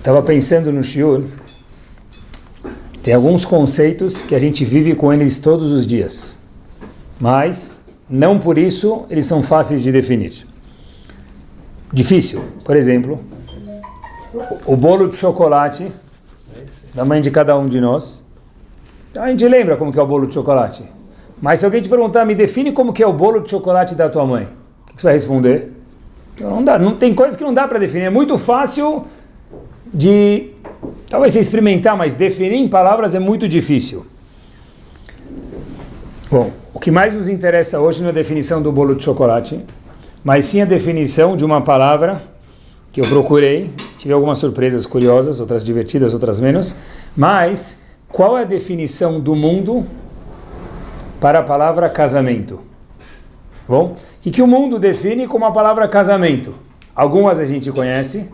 Estava pensando no shiur, tem alguns conceitos que a gente vive com eles todos os dias, mas não por isso eles são fáceis de definir. Difícil, por exemplo, o bolo de chocolate da mãe de cada um de nós. A gente lembra como que é o bolo de chocolate, mas se alguém te perguntar, me define como que é o bolo de chocolate da tua mãe, o que você vai responder? Não dá, não, tem coisas que não dá para definir, é muito fácil de, talvez você experimentar, mas definir em palavras é muito difícil. Bom, o que mais nos interessa hoje não é a definição do bolo de chocolate, mas sim a definição de uma palavra que eu procurei, tive algumas surpresas curiosas, outras divertidas, outras menos, mas qual é a definição do mundo para a palavra casamento? Bom, o que o mundo define como a palavra casamento? Algumas a gente conhece,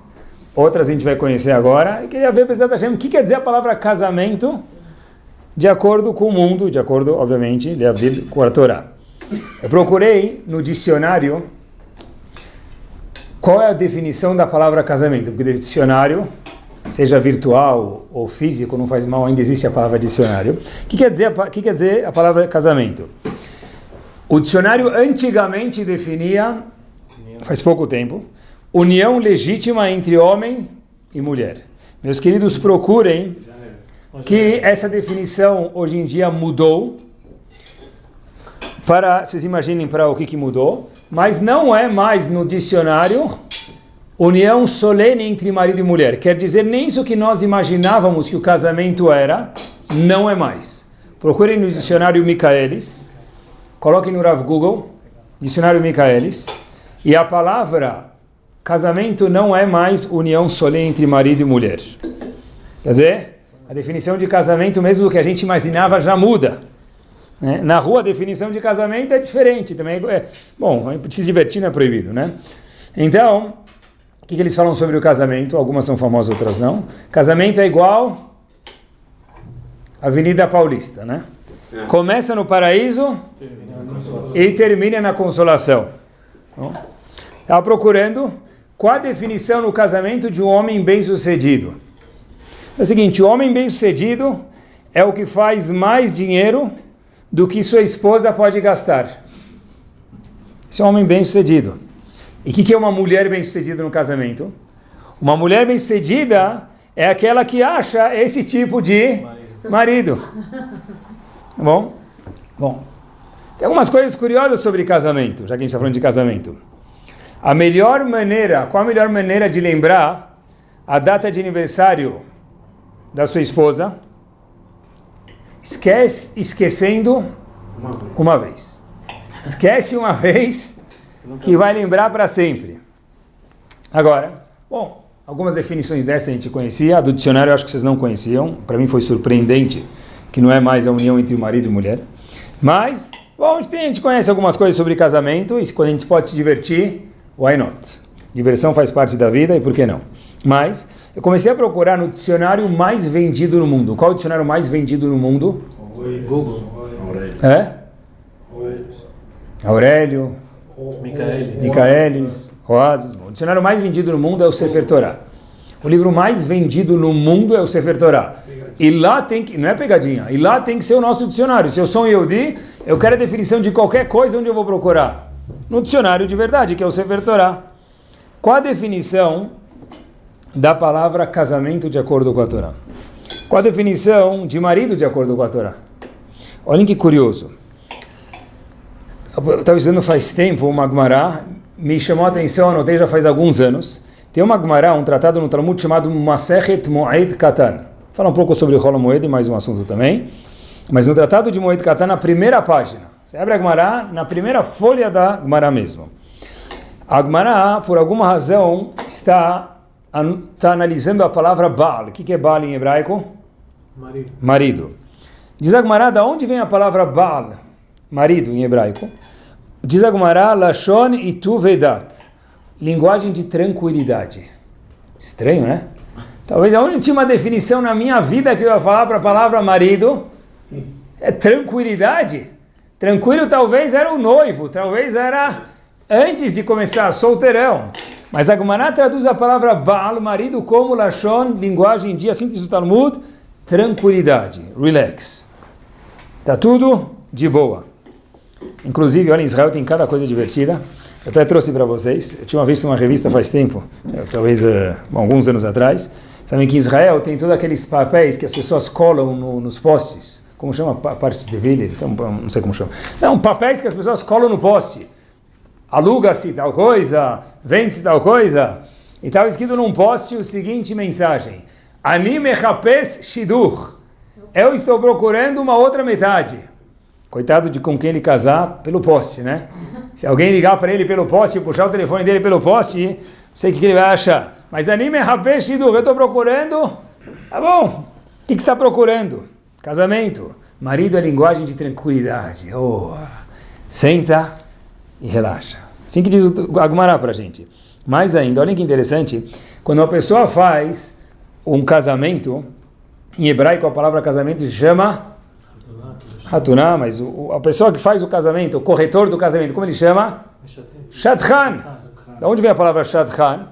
outras a gente vai conhecer agora. Eu queria ver, o que quer dizer a palavra casamento de acordo com o mundo, de acordo, obviamente, com a Torá. Eu procurei no dicionário qual é a definição da palavra casamento, porque o dicionário, seja virtual ou físico, não faz mal, ainda existe a palavra dicionário. O que quer dizer a palavra casamento? O dicionário antigamente definia, faz pouco tempo, união legítima entre homem e mulher. Meus queridos, procurem que essa definição hoje em dia mudou, vocês imaginem para o que mudou, mas não é mais no dicionário união solene entre marido e mulher. Quer dizer, nem isso que nós imaginávamos que o casamento era, não é mais. Procurem no dicionário Michaelis, coloquem no Rav Google, dicionário Michaelis, e a palavra casamento não é mais união solene entre marido e mulher. Quer dizer, a definição de casamento, mesmo do que a gente imaginava, já muda. Né? Na rua, a definição de casamento é diferente. Também bom, se divertir não é proibido, né? Então, o que eles falam sobre o casamento? Algumas são famosas, outras não. Casamento é igual Avenida Paulista, né? Começa no paraíso e termina na consolação. Estava procurando qual a definição no casamento de um homem bem-sucedido. É o seguinte, o homem bem-sucedido é o que faz mais dinheiro do que sua esposa pode gastar. Esse é um homem bem-sucedido. E o que é uma mulher bem-sucedida no casamento? Uma mulher bem-sucedida é aquela que acha esse tipo de marido. Bom, tem algumas coisas curiosas sobre casamento, já que a gente está falando de casamento. Qual a melhor maneira de lembrar a data de aniversário da sua esposa? Esquecendo uma vez. Esquece uma vez que vai lembrar para sempre. Agora, bom, algumas definições dessa a gente conhecia, a do dicionário eu acho que vocês não conheciam, para mim foi surpreendente que não é mais a união entre o marido e mulher. Mas, bom, a gente conhece algumas coisas sobre casamento, e quando a gente pode se divertir, why not? Diversão faz parte da vida, e por que não? Mas, eu comecei a procurar no dicionário mais vendido no mundo. Qual é o dicionário mais vendido no mundo? Google. Aurélio. Michaelis. Oasis. O dicionário mais vendido no mundo é o Sefer Torah. O livro mais vendido no mundo é o Sefer Torah. E lá tem que, não é pegadinha, e lá tem que ser o nosso dicionário. Se eu sou um Yehudi, eu quero a definição de qualquer coisa, onde eu vou procurar? No dicionário de verdade, que é o Sefer Torah. Qual a definição da palavra casamento de acordo com a Torá? Qual a definição de marido de acordo com a Torá? Olhem que curioso. Eu estava estudando faz tempo uma Gemara, me chamou a atenção, anotei já faz alguns anos. Tem uma Gemara, um tratado no Talmud chamado Masechet Moed Katan. Fala um pouco sobre o Chol Moed, mais um assunto também. Mas no tratado de Moed Katan, na primeira página, você abre a Gemara, na primeira folha da Gemara mesmo. A Gemara, por alguma razão, está analisando a palavra Baal. O que é Baal em hebraico? Marido. Diz a Gemara, da onde vem a palavra Baal? Marido em hebraico. Diz a Gemara, Lashon itu vedat. Linguagem de tranquilidade. Estranho, né? Talvez a última definição na minha vida que eu ia falar para a palavra marido é tranquilidade. Tranquilo talvez era o noivo, talvez era antes de começar, solteirão. Mas a Gemara traduz a palavra Baal, marido, como Lashon, linguagem de, a síntese do Talmud, tranquilidade, relax. Tá tudo de boa. Inclusive, olha, em Israel tem cada coisa divertida. Eu até trouxe para vocês. Eu tinha visto uma revista faz tempo, talvez alguns anos atrás. Sabem que em Israel tem todos aqueles papéis que as pessoas colam nos postes. Como chama? Parte de ville? Então, não sei como chama. Não, papéis que as pessoas colam no poste. Aluga-se tal coisa, vende-se tal coisa. E estava escrito num poste o seguinte mensagem: Ani mechapes shidur. Eu estou procurando uma outra metade. Coitado de com quem ele casar pelo poste, né? Se alguém ligar para ele pelo poste, puxar o telefone dele pelo poste, não sei o que ele vai achar. Mas Ani mechapes shidur, eu estou procurando. Tá bom. O que você está procurando? Casamento. Marido é linguagem de tranquilidade. Oh, senta e relaxa. Assim que diz o Agmará para a gente. Mais ainda, olha que interessante, quando uma pessoa faz um casamento, em hebraico a palavra casamento se chama Hatuná, mas a pessoa que faz o casamento, o corretor do casamento, como ele chama? Shadchan. Da onde vem a palavra Shadchan?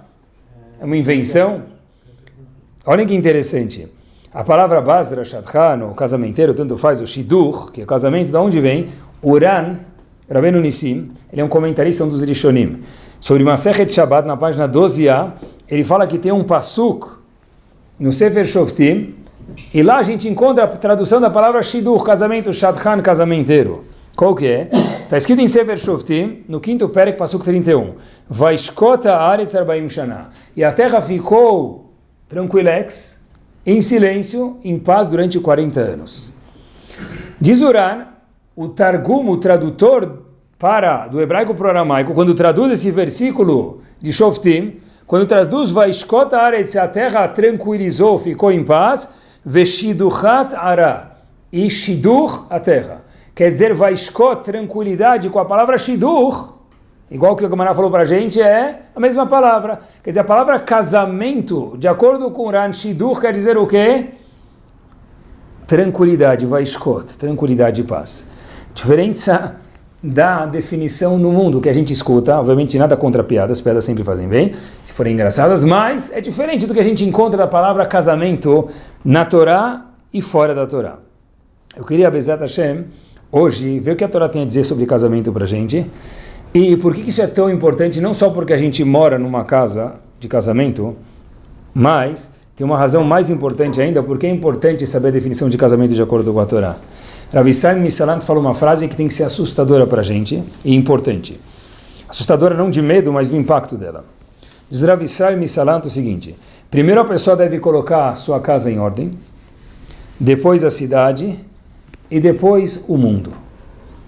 É uma invenção. Olha que interessante. A palavra Basra, Shadchan, o casamenteiro, tanto faz o Shidur, que é o casamento, da onde vem? Uran, Rabbeinu Nissim, ele é um comentarista dos Rishonim. Sobre Masechet Shabbat, na página 12a, ele fala que tem um pasuk no Sefer Shoftim, e lá a gente encontra a tradução da palavra Shidur, casamento, Shadchan, casamenteiro. Qual que é? Está escrito em Sefer Shoftim, no quinto Perek, pasuk 31. Vaishkota Aretz Arbaim Shana. E a terra ficou tranquilex, em silêncio, em paz durante 40 anos. Diz Uran, o Targum, o tradutor do hebraico para o aramaico, quando traduz esse versículo de Shoftim, quando traduz Vaishkot Haaretz, a terra tranquilizou, ficou em paz, Veshiduchat Ara, e Shidur, a terra. Quer dizer, Vaishkot, tranquilidade, com a palavra Shidur, igual que o Gemara falou para a gente, é a mesma palavra. Quer dizer, a palavra casamento, de acordo com Uran, Shidur quer dizer o quê? Tranquilidade, Vaishkot, tranquilidade e paz. Diferença da definição no mundo que a gente escuta, obviamente nada contra piadas sempre fazem bem, se forem engraçadas, mas é diferente do que a gente encontra da palavra casamento na Torá e fora da Torá. Eu queria, Bezat Hashem, hoje, ver o que a Torá tem a dizer sobre casamento para a gente, e por que isso é tão importante, não só porque a gente mora numa casa de casamento, mas tem uma razão mais importante ainda, porque é importante saber a definição de casamento de acordo com a Torá. Rav Yisrael Misalant falou uma frase que tem que ser assustadora para a gente e importante. Assustadora não de medo, mas do impacto dela. Diz Rav Yisrael Misalant o seguinte: primeiro a pessoa deve colocar a sua casa em ordem, depois a cidade e depois o mundo.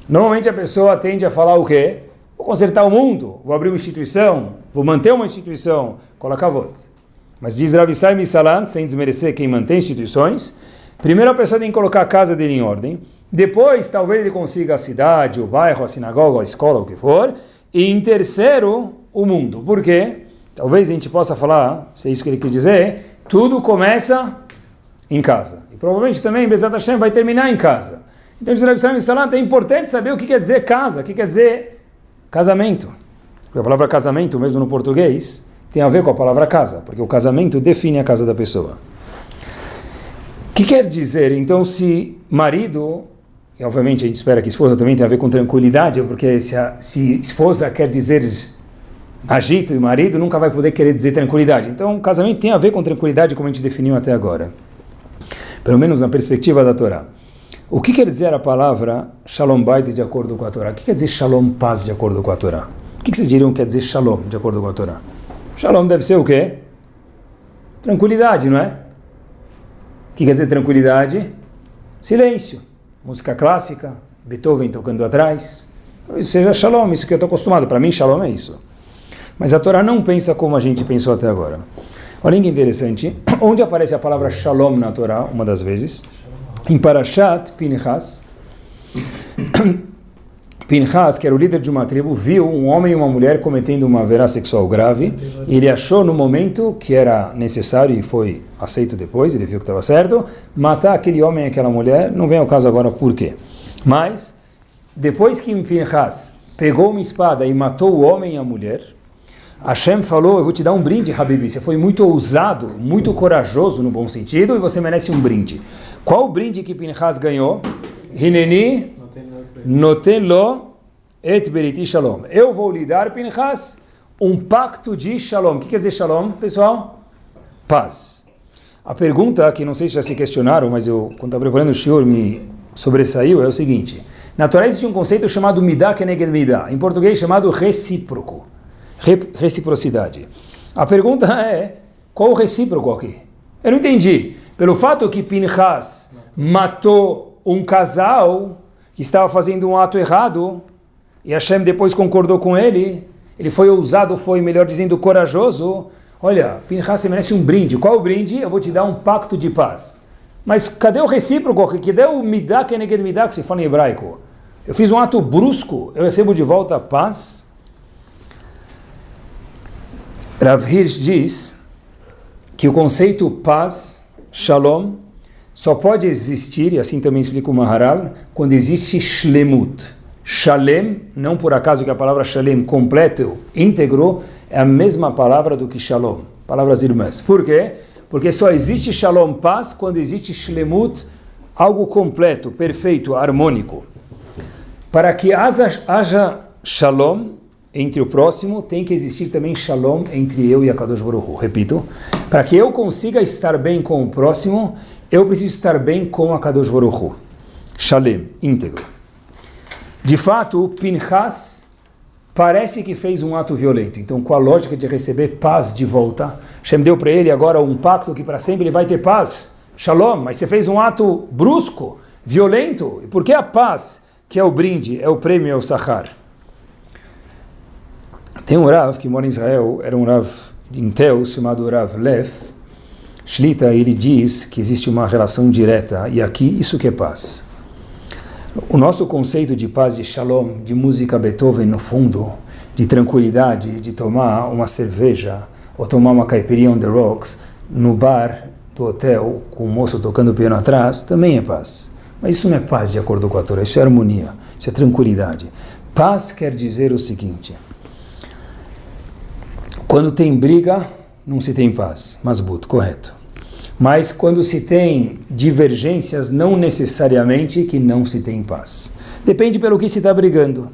Normalmente a pessoa tende a falar o quê? Vou consertar o mundo, vou abrir uma instituição, vou manter uma instituição, colocar voto. Mas diz Rav Yisrael Misalant, sem desmerecer quem mantém instituições, primeiro a pessoa tem que colocar a casa dele em ordem, depois talvez ele consiga a cidade, o bairro, a sinagoga, a escola, o que for, e em terceiro, o mundo. Por quê? Talvez a gente possa falar, se é isso que ele quer dizer, tudo começa em casa. E provavelmente também, Bezat Hashem, vai terminar em casa. Então, diz Rav Yisrael Misalant, é importante saber o que quer dizer casa, o que quer dizer casamento. Porque a palavra casamento, mesmo no português, tem a ver com a palavra casa, porque o casamento define a casa da pessoa. O que quer dizer, então, se marido, e obviamente a gente espera que esposa também tenha a ver com tranquilidade, porque se esposa quer dizer agito e marido nunca vai poder querer dizer tranquilidade. Então, o casamento tem a ver com tranquilidade, como a gente definiu até agora. Pelo menos na perspectiva da Torá. O que quer dizer a palavra Shalom Bayit de acordo com a Torá? O que quer dizer Shalom paz de acordo com a Torá? O que vocês diriam que quer dizer Shalom de acordo com a Torá? Shalom deve ser o quê? Tranquilidade, não é? O que quer dizer tranquilidade? Silêncio. Música clássica, Beethoven tocando atrás. Isso seja Shalom, isso que eu estou acostumado. Para mim, Shalom é isso. Mas a Torá não pensa como a gente pensou até agora. Olha que interessante. Onde aparece a palavra Shalom na Torá, uma das vezes? Em Parashat Pinchas. Pinchas, que era o líder de uma tribo, viu um homem e uma mulher cometendo uma averá sexual grave. E ele achou no momento que era necessário, e foi aceito depois, ele viu que estava certo, matar aquele homem e aquela mulher. Não vem ao caso agora por quê. Mas, depois que Pinchas pegou uma espada e matou o homem e a mulher, Hashem falou, eu vou te dar um brinde, Habibi. Você foi muito ousado, muito corajoso no bom sentido, e você merece um brinde. Qual o brinde que Pinchas ganhou? Hineni noten lo et beriti shalom. Eu vou lhe dar, Pinchas, um pacto de shalom. O que quer dizer shalom, pessoal? Paz. A pergunta, que não sei se já se questionaram, mas eu, quando estava preparando o shiur, me sobressaiu, é o seguinte. Na Torá existe um conceito chamado midah keneged midah, em português chamado recíproco. Reciprocidade. A pergunta é, qual o recíproco aqui? Eu não entendi. Pelo fato que Pinchas matou um casal que estava fazendo um ato errado, e Hashem depois concordou com ele, ele foi ousado, foi, melhor dizendo, corajoso. Olha, Pinchas, você merece um brinde. Qual o brinde? Eu vou te dar um pacto de paz. Mas cadê o recíproco? Cadê o midah keneged midah que se fala em hebraico? Eu fiz um ato brusco, eu recebo de volta a paz? Rav Hirsch diz que o conceito paz, shalom, só pode existir, e assim também explica o Maharal, quando existe shlemut. Shalem, não por acaso que a palavra shalem, completo, íntegro, é a mesma palavra do que shalom, palavras irmãs. Por quê? Porque só existe shalom, paz, quando existe shlemut, algo completo, perfeito, harmônico. Para que haja shalom entre o próximo, tem que existir também shalom entre eu e a Kadosh Baruch Hu. Repito, para que eu consiga estar bem com o próximo, eu preciso estar bem com a Kadosh Baruch Hu. Shalem, íntegro. De fato, Pinchas parece que fez um ato violento. Então, com a lógica de receber paz de volta, Hashem deu para ele agora um pacto que para sempre ele vai ter paz. Shalom, mas você fez um ato brusco, violento. E por que a paz, que é o brinde, é o prêmio, é o sachar? Tem um Rav que mora em Israel, era um Rav em Teus, chamado Rav Lev Shlita, ele diz que existe uma relação direta, e aqui isso que é paz. O nosso conceito de paz, de shalom, de música Beethoven no fundo, de tranquilidade, de tomar uma cerveja, ou tomar uma caipirinha on the rocks, no bar do hotel, com o moço tocando o piano atrás, também é paz. Mas isso não é paz de acordo com a Torá, isso é harmonia, isso é tranquilidade. Paz quer dizer o seguinte: quando tem briga, não se tem paz. Masbut, correto. Mas quando se tem divergências, não necessariamente que não se tem paz. Depende pelo que se está brigando.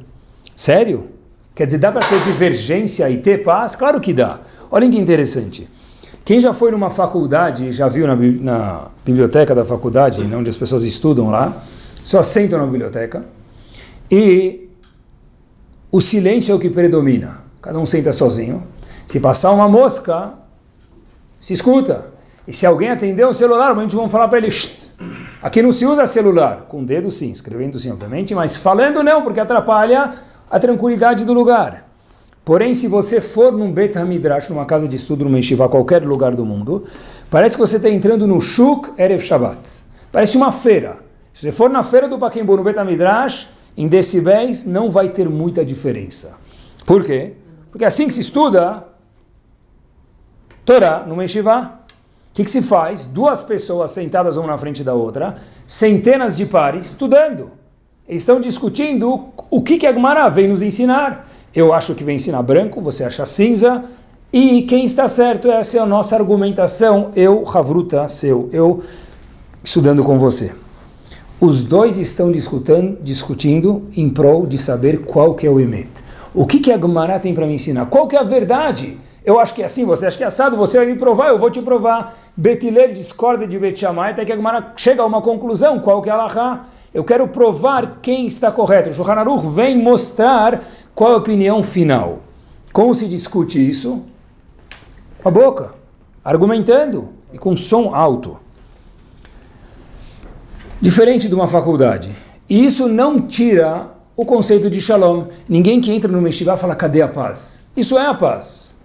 Sério? Quer dizer, dá para ter divergência e ter paz? Claro que dá. Olhem que interessante. Quem já foi numa faculdade, já viu na biblioteca da faculdade, onde as pessoas estudam lá, só sentam na biblioteca, e o silêncio é o que predomina. Cada um senta sozinho. Se passar uma mosca, se escuta. E se alguém atender o celular, a gente vai falar para ele, shh. Aqui não se usa celular. Com o dedo sim, escrevendo sim, obviamente, mas falando não, porque atrapalha a tranquilidade do lugar. Porém, se você for num Beit HaMidrash, numa casa de estudo, numa yeshiva, qualquer lugar do mundo, parece que você está entrando no Shuk Erev Shabbat. Parece uma feira. Se você for na feira do Paquembu, no Beit HaMidrash, em decibéis, não vai ter muita diferença. Por quê? Porque assim que se estuda Torá, numa yeshiva, o que se faz? Duas pessoas sentadas uma na frente da outra, centenas de pares, estudando. Eles estão discutindo o que a Gemara vem nos ensinar. Eu acho que vem ensinar branco, você acha cinza, e quem está certo, essa é a nossa argumentação, eu, Havruta, seu, eu estudando com você. Os dois estão discutindo em prol de saber qual que é o emet. O que a Gemara tem para me ensinar? Qual que é a verdade? Eu acho que é assim, você acha que é assado, você vai me provar, eu vou te provar. Bet Hillel discorda de Bet Shammai, até que a Gemara chega a uma conclusão, qual que é a Halachá. Eu quero provar quem está correto. O Shulchan Aruch vem mostrar qual é a opinião final. Como se discute isso? Com a boca, argumentando e com som alto. Diferente de uma faculdade. E isso não tira o conceito de shalom. Ninguém que entra no yeshiva fala, cadê a paz? Isso é a paz.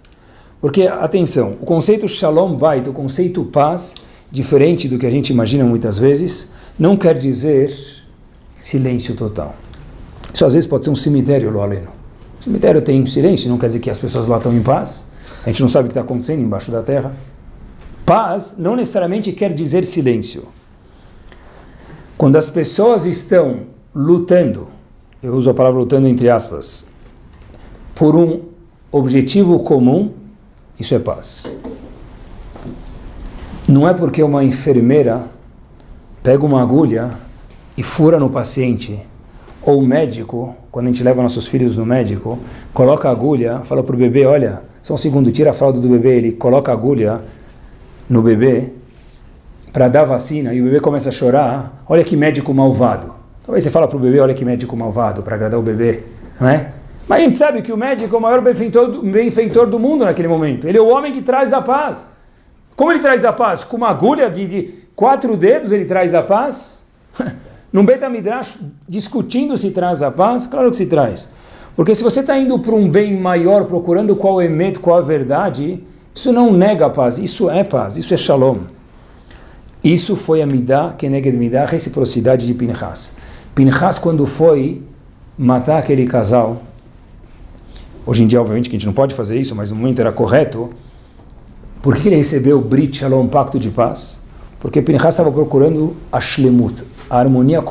Porque, atenção, o conceito shalom bait, o conceito paz, diferente do que a gente imagina muitas vezes, não quer dizer silêncio total. Isso às vezes pode ser um cemitério, lo aleno. O cemitério tem silêncio, não quer dizer que as pessoas lá estão em paz. A gente não sabe o que está acontecendo embaixo da terra. Paz não necessariamente quer dizer silêncio. Quando as pessoas estão lutando, eu uso a palavra lutando entre aspas, por um objetivo comum, isso é paz. Não é porque uma enfermeira pega uma agulha e fura no paciente, ou o médico, quando a gente leva nossos filhos no médico, coloca a agulha, fala para o bebê, olha, só um segundo, tira a fralda do bebê, ele coloca a agulha no bebê para dar vacina e o bebê começa a chorar, olha que médico malvado. Talvez você fala para o bebê, olha que médico malvado, para agradar o bebê, não é? Mas a gente sabe que o médico é o maior benfeitor do mundo naquele momento. Ele é o homem que traz a paz. Como ele traz a paz? Com uma agulha de 4 dedos ele traz a paz? Num Beit HaMidrash discutindo se traz a paz? Claro que se traz. Porque se você está indo para um bem maior, procurando qual é emet, qual a verdade, isso não nega a paz, isso é shalom. Isso foi a midah, keneged midah, a reciprocidade de Pinchas. Pinchas, quando foi matar aquele casal, hoje em dia, obviamente, que a gente não pode fazer isso, mas no momento era correto, por que ele recebeu o Brit Shalom, pacto de paz? Porque Pinchas estava procurando a shlemut, a harmonia, a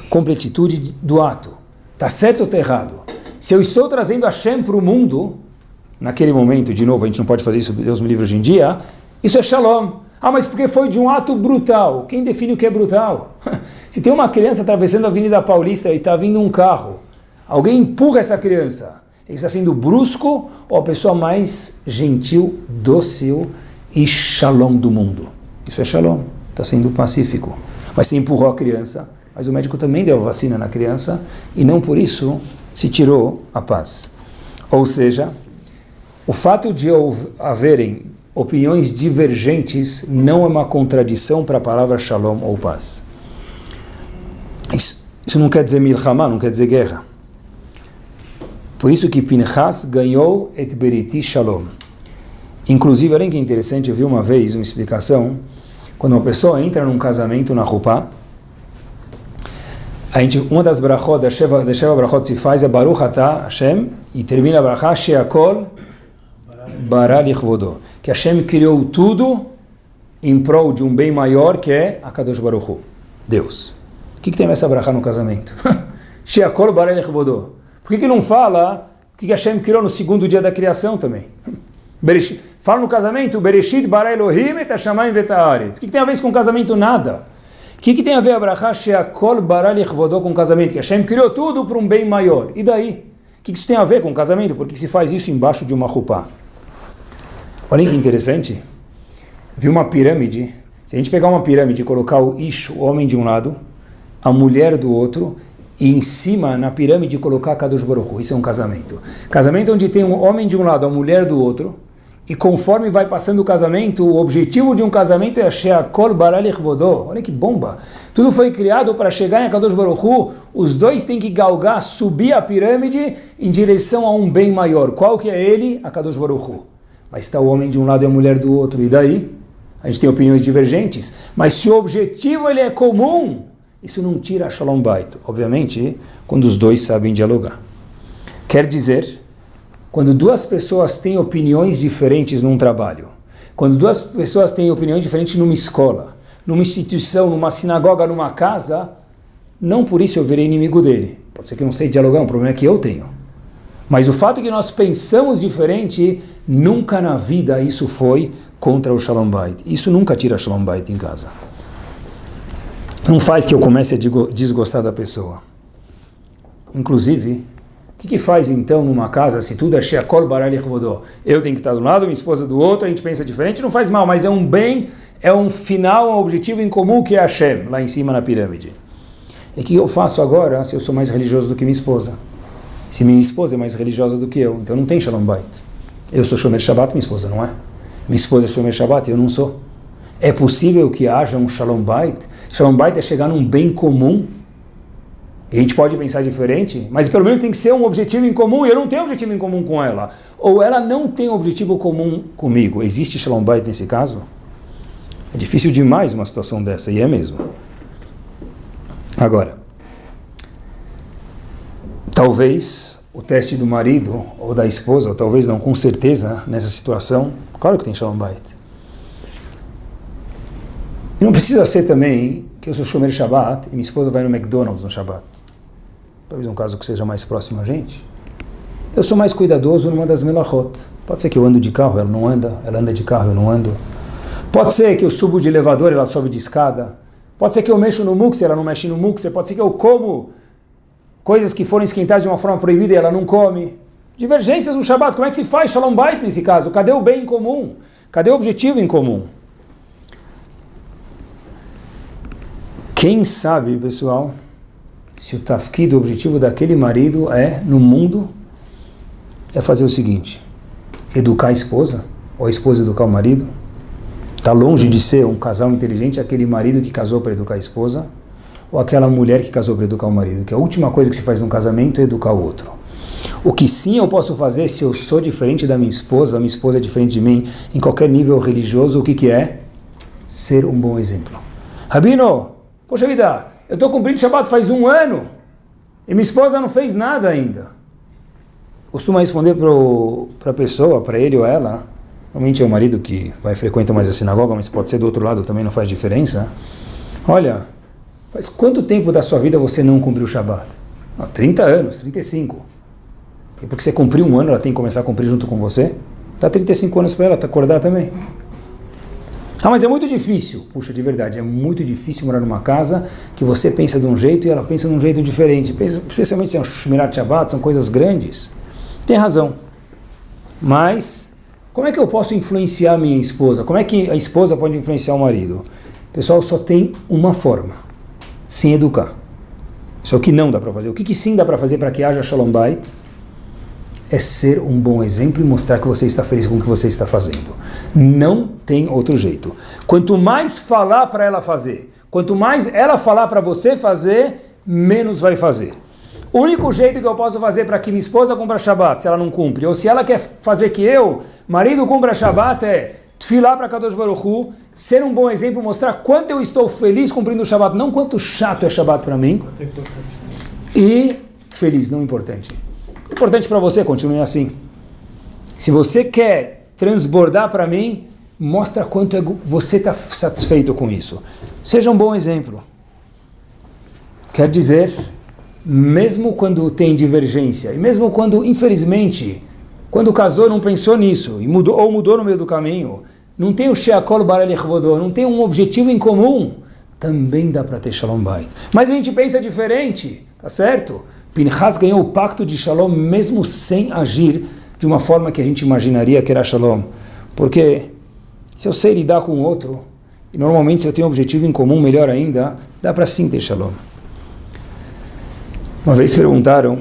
completitude do ato. Está certo ou está errado? Se eu estou trazendo Hashem para o mundo, naquele momento, de novo, a gente não pode fazer isso, Deus me livre hoje em dia, isso é Shalom. Ah, mas porque foi de um ato brutal. Quem define o que é brutal? Se tem uma criança atravessando a Avenida Paulista e está vindo um carro, alguém empurra essa criança, ele está sendo brusco ou a pessoa mais gentil, dócil e shalom do mundo? Isso é shalom, está sendo pacífico. Mas se empurrou a criança, mas o médico também deu vacina na criança e não por isso se tirou a paz. Ou seja, o fato de haverem opiniões divergentes não é uma contradição para a palavra shalom ou paz. Isso não quer dizer milchama, não quer dizer guerra. Por isso que Pinchas ganhou et beriti shalom. Inclusive, olha que interessante, eu vi uma vez uma explicação, quando uma pessoa entra num casamento na Rupá, uma das brachot, da Sheva brachot se faz é Baruch Atah Hashem, e termina a brachá she'akol bara lichvodo, que Hashem criou tudo em prol de um bem maior que é a Kadosh Baruch Hu, Deus. O que tem essa brachá no casamento? She'akol bara lichvodo. Por que não fala o que Hashem criou no segundo dia da criação também? Fala no casamento, Bereshit bara Elohim et hashamayim vet haaretz. O que tem a ver com casamento? Nada. O que tem a ver a brachá she'akol bara lichvodo com casamento? Que Hashem criou tudo para um bem maior. E daí? O que isso tem a ver com casamento? Porque se faz isso embaixo de uma rupá. Olhem que interessante. Viu uma pirâmide? Se a gente pegar uma pirâmide e colocar o Ish, o homem de um lado, a mulher do outro, e em cima, na pirâmide, colocar Kadosh Baruch Hu. Isso é um casamento. Casamento onde tem um homem de um lado, a mulher do outro, e conforme vai passando o casamento, o objetivo de um casamento é She'akol bara lichvodo. Olha que bomba! Tudo foi criado para chegar em Kadosh Baruch Hu, os dois têm que galgar, subir a pirâmide em direção a um bem maior. Qual que é ele? A Kadosh Baruch Hu. Mas está o homem de um lado e a mulher do outro, e daí? A gente tem opiniões divergentes, mas se o objetivo ele é comum, isso não tira a Shalom Bait, obviamente, quando os dois sabem dialogar. Quer dizer, quando duas pessoas têm opiniões diferentes num trabalho, quando duas pessoas têm opiniões diferentes numa escola, numa instituição, numa sinagoga, numa casa, não por isso eu virei inimigo dele. Pode ser que eu não sei dialogar, um problema que eu tenho. Mas o fato que nós pensamos diferente, nunca na vida isso foi contra o Shalom Bait. Isso nunca tira Shalom Bait em casa. Não faz que eu comece a desgostar da pessoa. Inclusive, o que faz então numa casa, se tudo é she'akol bara lichvodo? Eu tenho que estar de um lado, minha esposa do outro, a gente pensa diferente, não faz mal, mas é um bem, é um final, um objetivo em comum que é Hashem, lá em cima na pirâmide. E o que eu faço agora se eu sou mais religioso do que minha esposa? Se minha esposa é mais religiosa do que eu, então não tem Shalom Bait. Eu sou Shomer Shabbat, minha esposa não é. Minha esposa é Shomer Shabbat, eu não sou. É possível que haja um Shalom Bait? Shalom Bait é chegar num bem comum. E a gente pode pensar diferente, mas pelo menos tem que ser um objetivo em comum, e eu não tenho objetivo em comum com ela. Ou ela não tem objetivo comum comigo. Existe Shalom Bait nesse caso? É difícil demais uma situação dessa, e é mesmo. Agora, talvez o teste do marido ou da esposa, ou talvez não, com certeza, nessa situação, claro que tem Shalom Bait. E não precisa ser também que eu sou Shomer Shabbat e minha esposa vai no McDonald's no Shabbat. Talvez um caso que seja mais próximo a gente. Eu sou mais cuidadoso numa das melachot. Pode ser que eu ando de carro, ela não anda. Ela anda de carro, eu não ando. Pode ser que eu subo de elevador, ela sobe de escada. Pode ser que eu mexo no mukse, ela não mexe no mukse. Pode ser que eu como coisas que foram esquentadas de uma forma proibida e ela não come. Divergências no Shabbat. Como é que se faz Shalom Bait nesse caso? Cadê o bem em comum? Cadê o objetivo em comum? Quem sabe, pessoal, se o tafkid, o objetivo daquele marido no mundo, é fazer o seguinte: educar a esposa, ou a esposa educar o marido. Está longe de ser um casal inteligente aquele marido que casou para educar a esposa, ou aquela mulher que casou para educar o marido, que a última coisa que se faz num casamento é educar o outro. O que sim eu posso fazer se eu sou diferente da minha esposa, a minha esposa é diferente de mim, em qualquer nível religioso, o que é? Ser um bom exemplo. Rabino, poxa vida, eu estou cumprindo Shabbat faz 1 ano, e minha esposa não fez nada ainda. Costuma responder para a pessoa, para ele ou ela, normalmente é o marido que vai frequentar mais a sinagoga, mas pode ser do outro lado, também não faz diferença. Olha, faz quanto tempo da sua vida você não cumpriu o Shabbat? 30 anos, 35. E porque você cumpriu 1 ano, ela tem que começar a cumprir junto com você? Dá 35 anos para ela acordar também. Mas é muito difícil. Puxa, de verdade, é muito difícil morar numa casa que você pensa de um jeito e ela pensa de um jeito diferente. Especialmente se é um Shmirat Shabbat, são coisas grandes. Tem razão. Mas, como é que eu posso influenciar a minha esposa? Como é que a esposa pode influenciar o marido? Pessoal, só tem uma forma. Sem educar. Isso é o que não dá para fazer. O que sim dá para fazer para que haja Shalom Bait? É ser um bom exemplo e mostrar que você está feliz com o que você está fazendo. Não tem outro jeito. Quanto mais falar para ela fazer, quanto mais ela falar para você fazer, menos vai fazer. O único jeito que eu posso fazer para que minha esposa cumpra Shabbat, se ela não cumpre, ou se ela quer fazer que eu, marido, cumpra Shabbat, é tfilar para Kadosh Baruch Hu, ser um bom exemplo, mostrar quanto eu estou feliz cumprindo o Shabbat, não quanto chato é Shabbat para mim. E feliz, não importante. Importante para você, continue assim. Se você quer transbordar para mim, mostra quanto você está satisfeito com isso. Seja um bom exemplo. Quer dizer, mesmo quando tem divergência, e mesmo quando, infelizmente, quando casou não pensou nisso, e mudou no meio do caminho, não tem o Sheakol Barel Yechvodô, não tem um objetivo em comum, também dá para ter Shalom Bait. Mas a gente pensa diferente, tá certo? Pinchas ganhou o pacto de Shalom mesmo sem agir de uma forma que a gente imaginaria que era Shalom. Porque se eu sei lidar com o outro, e normalmente se eu tenho um objetivo em comum, melhor ainda, dá para sim ter Shalom. Uma vez perguntaram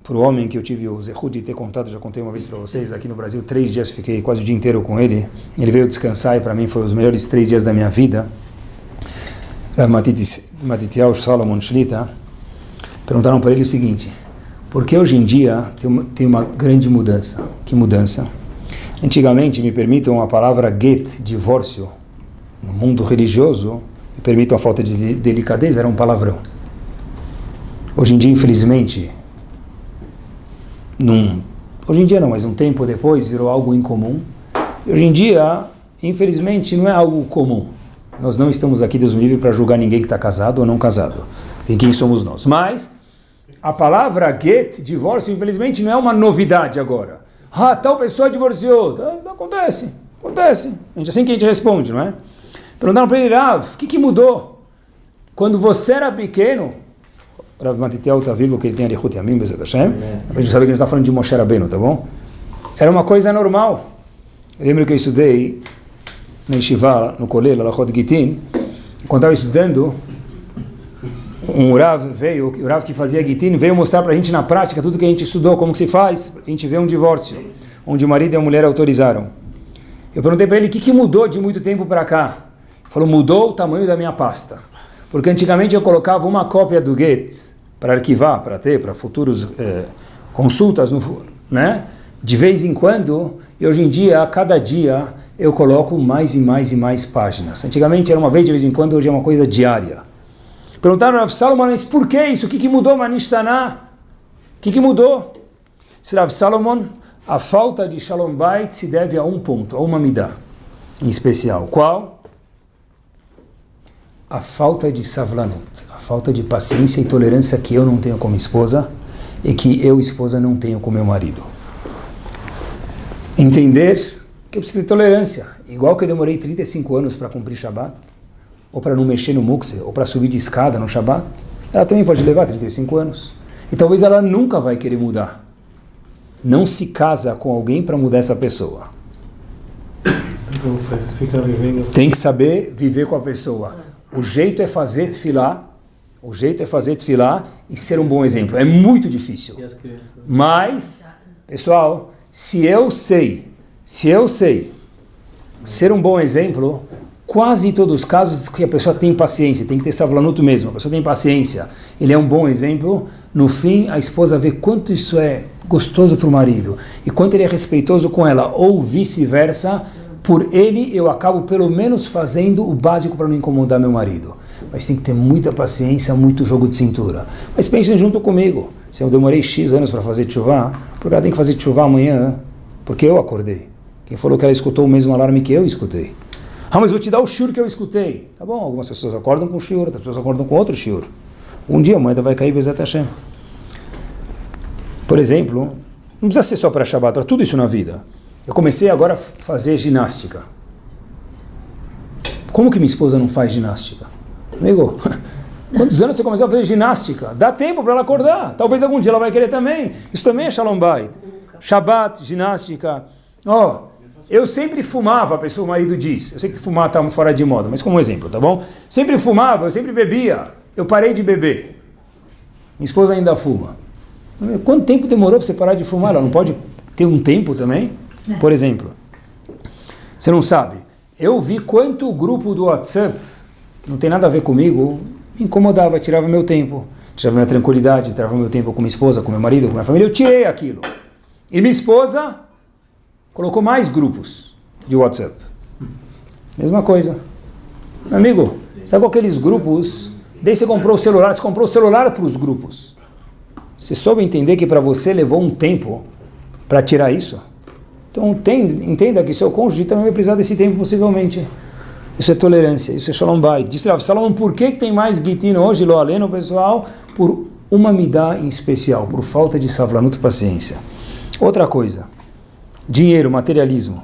para o homem que eu tive o zehut de ter contado, já contei uma vez para vocês, aqui no Brasil, 3 dias, fiquei quase o dia inteiro com ele. Ele veio descansar e para mim foi os melhores 3 dias da minha vida. Rav Matityahu Salomon Shlita. Perguntaram para ele o seguinte: por que hoje em dia tem uma grande mudança? Que mudança? Antigamente, me permitam a palavra get, divórcio, no mundo religioso, me permitam a falta de delicadeza, era um palavrão. Hoje em dia, infelizmente, hoje em dia não, mas um tempo depois virou algo incomum. E hoje em dia, infelizmente, não é algo comum. Nós não estamos aqui, Deus me livre, para julgar ninguém que está casado ou não casado. E quem somos nós? Mas a palavra get, divórcio, infelizmente, não é uma novidade agora. Tal pessoa divorciou. Acontece. Assim que a gente responde, não é? Perguntaram para ele, Rav, o que mudou? Quando você era pequeno, Rav Matityahu está vivo, que ele tem Arichut Yamim, Bezat Hashem, a gente sabe que a gente está falando de Moshe Rabbeinu, tá bom? Era uma coisa normal. Eu lembro que eu estudei na Yeshiva, no Kolel, Alachot Gitin, quando estava estudando, um Rav veio, o Rav que fazia Gitin, veio mostrar para a gente na prática tudo que a gente estudou, como que se faz, a gente vê um divórcio, onde o marido e a mulher autorizaram. Eu perguntei para ele, o que mudou de muito tempo para cá? Ele falou, mudou o tamanho da minha pasta. Porque antigamente eu colocava uma cópia do get para arquivar, para ter, para futuros consultas, né? De vez em quando, e hoje em dia, a cada dia, eu coloco mais e mais páginas. Antigamente era uma vez de vez em quando, hoje é uma coisa diária. Perguntaram ao Rav Salomon, mas por que isso? O que mudou, Manishtaná? O que mudou? Se Rav Salomon, a falta de Shalom Bait se deve a um ponto, a uma midá em especial. Qual? A falta de savlanut, a falta de paciência e tolerância que eu não tenho como esposa e que eu, esposa, não tenho com meu marido. Entender que eu preciso ter tolerância. Igual que eu demorei 35 anos para cumprir Shabbat, ou para não mexer no mukse, ou para subir de escada no Shabbat, ela também pode levar 35 anos. E talvez ela nunca vai querer mudar. Não se casa com alguém para mudar essa pessoa. Tem que saber viver com a pessoa. O jeito é fazer tefilá. O jeito é fazer tefilá e ser um bom exemplo. É muito difícil. Mas, pessoal, se eu sei ser um bom exemplo, quase em todos os casos que a pessoa tem paciência, tem que ter savlanuto mesmo, a pessoa tem paciência, ele é um bom exemplo, no fim a esposa vê quanto isso é gostoso para o marido e quanto ele é respeitoso com ela, ou vice-versa, por ele eu acabo pelo menos fazendo o básico para não incomodar meu marido. Mas tem que ter muita paciência, muito jogo de cintura. Mas pensem junto comigo, se eu demorei X anos para fazer tchuvá, porque ela tem que fazer tchuvá amanhã, porque eu acordei. Quem falou que ela escutou o mesmo alarme que eu escutei? Ah, mas vou te dar o shiur que eu escutei. Tá bom, algumas pessoas acordam com shiur, outras pessoas acordam com outro shiur. Um dia a moeda vai cair, Bezat Hashem. Por exemplo, não precisa ser só para Shabbat, para tudo isso na vida. Eu comecei agora a fazer ginástica. Como que minha esposa não faz ginástica? Amigo, quantos anos você começou a fazer ginástica? Dá tempo para ela acordar. Talvez algum dia ela vai querer também. Isso também é Shalom Bayit. Shabbat, ginástica. Eu sempre fumava, a pessoa, o marido diz. Eu sei que fumar está fora de moda, mas como exemplo, tá bom? Sempre fumava, eu sempre bebia. Eu parei de beber. Minha esposa ainda fuma. Quanto tempo demorou para você parar de fumar? Ela não pode ter um tempo também? Por exemplo, você não sabe. Eu vi quanto o grupo do WhatsApp, que não tem nada a ver comigo, me incomodava, tirava meu tempo, tirava minha tranquilidade, tirava meu tempo com minha esposa, com meu marido, com minha família. Eu tirei aquilo. E minha esposa colocou mais grupos de WhatsApp. Mesma coisa. Meu amigo, sabe com aqueles grupos? Daí você comprou o celular para os grupos. Você soube entender que para você levou um tempo para tirar isso? Então entenda que seu cônjuge também vai precisar desse tempo possivelmente. Isso é tolerância, isso é Shalom Bayit. Disse Rav Salomon, por que tem mais Gitin hoje, Lo Aleno, pessoal? Por uma midá em especial, por falta de savlanut, paciência. Outra coisa, dinheiro, materialismo.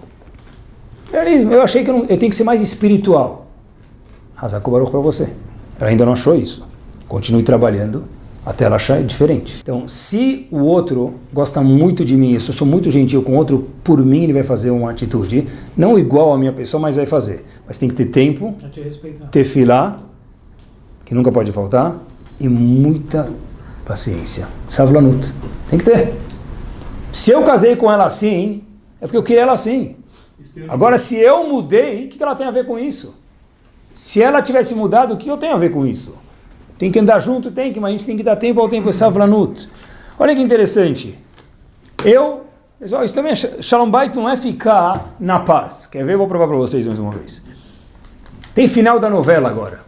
Eu achei que eu tenho que ser mais espiritual. Hazako Baruch para você. Ela ainda não achou isso. Continue trabalhando até ela achar diferente. Então, se o outro gosta muito de mim, se eu sou muito gentil com o outro, por mim ele vai fazer uma atitude, não igual a minha pessoa, mas vai fazer. Mas tem que ter tempo, ter filá, que nunca pode faltar, e muita paciência. Savlanut. Tem que ter. Se eu casei com ela assim, é porque eu queria ela assim. Agora, se eu mudei, o que ela tem a ver com isso? Se ela tivesse mudado, o que eu tenho a ver com isso? Tem que andar junto, mas a gente tem que dar tempo ao tempo, savlanut. Olha que interessante. Pessoal, isso também é Shalom Bayit, não é ficar na paz. Quer ver? Eu vou provar para vocês mais uma vez. Tem final da novela agora.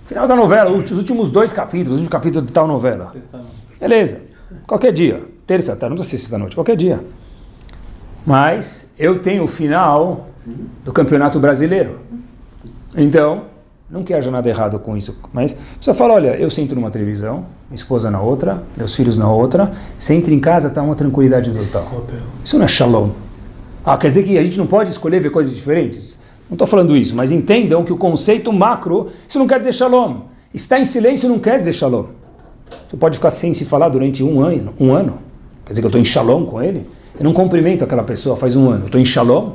Final da novela, os últimos 2 capítulos, o último capítulo de tal novela. Beleza. Qualquer dia. Terça, tarde, não precisa ser sexta-noite, qualquer dia. Mas eu tenho o final do Campeonato Brasileiro. Então, não que haja nada errado com isso, mas você fala, olha, eu sento numa televisão, minha esposa na outra, meus filhos na outra, você entra em casa, está uma tranquilidade total. Isso não é shalom. Quer dizer que a gente não pode escolher ver coisas diferentes? Não estou falando isso, mas entendam que o conceito macro, isso não quer dizer shalom. Estar em silêncio não quer dizer shalom. Você pode ficar sem se falar durante um ano. Quer dizer que eu estou em shalom com ele? Eu não cumprimento aquela pessoa faz um ano. Eu estou em shalom?